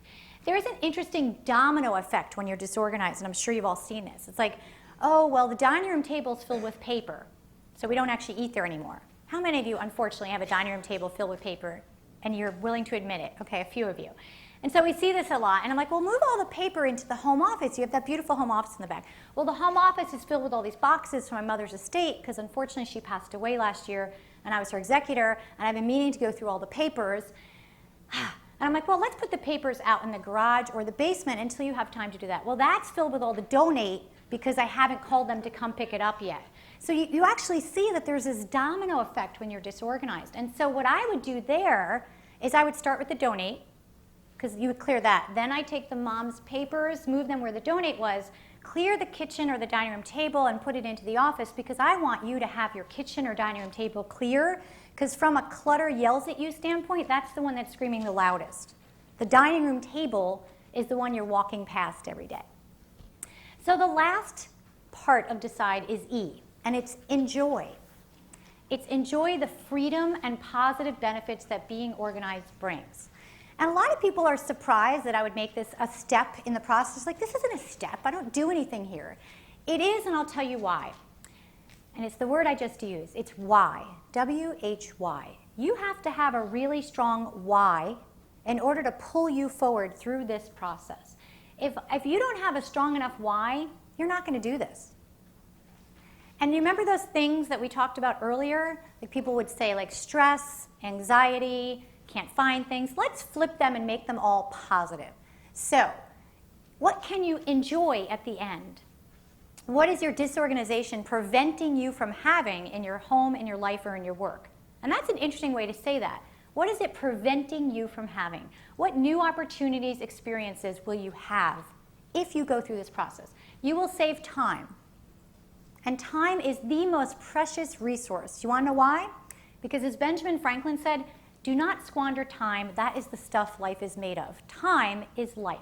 There is an interesting domino effect when you're disorganized, and I'm sure you've all seen this. It's like, oh, well, the dining room table's filled with paper, so we don't actually eat there anymore. How many of you, unfortunately, have a dining room table filled with paper, and you're willing to admit it? Okay, a few of you. And so we see this a lot, and I'm like, well, move all the paper into the home office. You have that beautiful home office in the back. Well, the home office is filled with all these boxes from my mother's estate, because unfortunately she passed away last year, and I was her executor, and I've been meaning to go through all the papers. And I'm like, well, let's put the papers out in the garage or the basement until you have time to do that. Well, that's filled with all the donate because I haven't called them to come pick it up yet. So you actually see that there's this domino effect when you're disorganized. And so what I would do there is I would start with the donate, because you would clear that. Then I take the mom's papers, move them where the donate was, clear the kitchen or the dining room table and put it into the office, because I want you to have your kitchen or dining room table clear, because from a clutter yells at you standpoint, that's the one that's screaming the loudest. The dining room table is the one you're walking past every day. So the last part of decide is E, and it's enjoy. It's enjoy the freedom and positive benefits that being organized brings. And a lot of people are surprised that I would make this a step in the process. Like, this isn't a step. I don't do anything here. It is, and I'll tell you why. And it's the word I just used. It's why. W-H-Y. You have to have a really strong why in order to pull you forward through this process. If you don't have a strong enough why, you're not going to do this. And you remember those things that we talked about earlier? Like people would say, like stress, anxiety, can't find things. Let's flip them and make them all positive. So, what can you enjoy at the end? What is your disorganization preventing you from having in your home, in your life, or in your work? And that's an interesting way to say that. What is it preventing you from having? What new opportunities, experiences will you have if you go through this process? You will save time. And time is the most precious resource. You want to know why? Because as Benjamin Franklin said, do not squander time. That is the stuff life is made of. Time is life.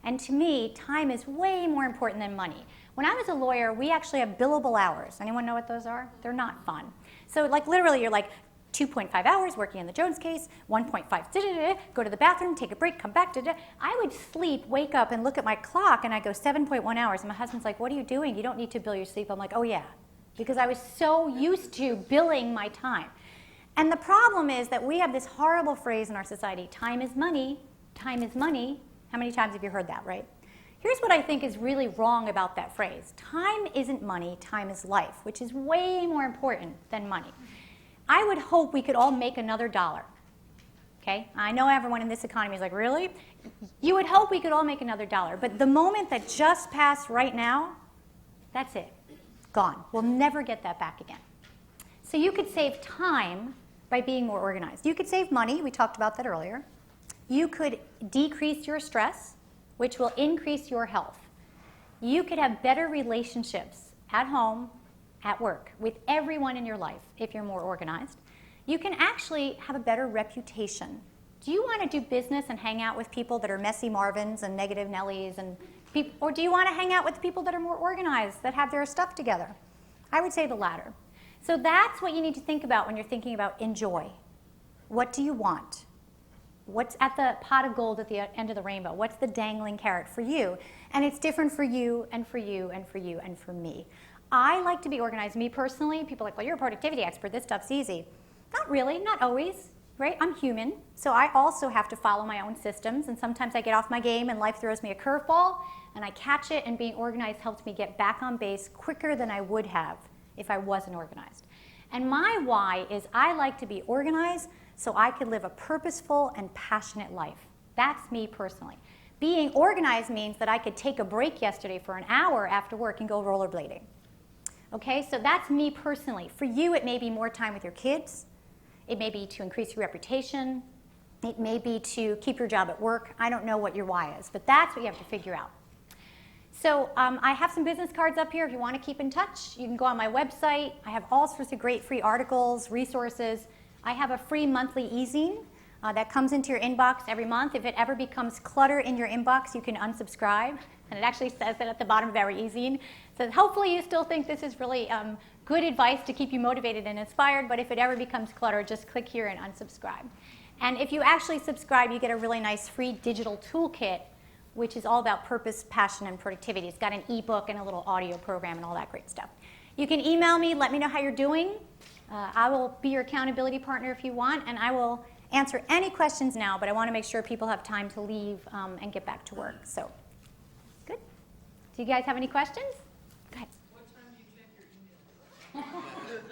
And to me, time is way more important than money. When I was a lawyer, we actually have billable hours. Anyone know what those are? They're not fun. So like literally you're like 2.5 hours working in the Jones case, 1.5, go to the bathroom, take a break, come back, I would sleep, wake up, and look at my clock, and I go 7.1 hours. And my husband's like, what are you doing? You don't need to bill your sleep. I'm like, oh yeah, because I was so used to billing my time. And the problem is that we have this horrible phrase in our society, time is money, time is money. How many times have you heard that, right? Here's what I think is really wrong about that phrase. Time isn't money, time is life, which is way more important than money. I would hope we could all make another dollar. Okay? I know everyone in this economy is like, really? You would hope we could all make another dollar. But the moment that just passed right now, that's it. Gone. We'll never get that back again. So you could save time by being more organized. You could save money. We talked about that earlier. You could decrease your stress, which will increase your health. you could have better relationships at home, at work, with everyone in your life if you're more organized. You can actually have a better reputation. Do you want to do business and hang out with people that are messy Marvins and negative Nellies, or do you want to hang out with people that are more organized, that have their stuff together? I would say the latter. So that's what you need to think about when you're thinking about enjoy. What do you want? What's at the pot of gold at the end of the rainbow? What's the dangling carrot for you? And it's different for you and for you and for you and for me. I like to be organized. Me personally, people are like, well, you're a productivity expert. This stuff's easy. Not really, not always, right? I'm human, so I also have to follow my own systems, and sometimes I get off my game and life throws me a curveball, and I catch it, and being organized helps me get back on base quicker than I would have if I wasn't organized. And my why is I like to be organized so I could live a purposeful and passionate life. That's me personally. Being organized means that I could take a break yesterday for an hour after work and go rollerblading. Okay, so that's me personally. For you, it may be more time with your kids. It may be to increase your reputation. It may be to keep your job at work. I don't know what your why is, but that's what you have to figure out. So I have some business cards up here if you want to keep in touch. You can go on my website. I have all sorts of great free articles, resources. I have a free monthly e-zine that comes into your inbox every month. If it ever becomes clutter in your inbox, you can unsubscribe. And it actually says that at the bottom of every e-zine. So hopefully you still think this is really good advice to keep you motivated and inspired, but if it ever becomes clutter, just click here and unsubscribe. And if you actually subscribe, you get a really nice free digital toolkit, which is all about purpose, passion, and productivity. It's got an ebook and a little audio program and all that great stuff. You can email me, let me know how you're doing. I will be your accountability partner if you want, and I will answer any questions now, but I want to make sure people have time to leave and get back to work. So, good. Do you guys have any questions? Go ahead. What time do you check your email?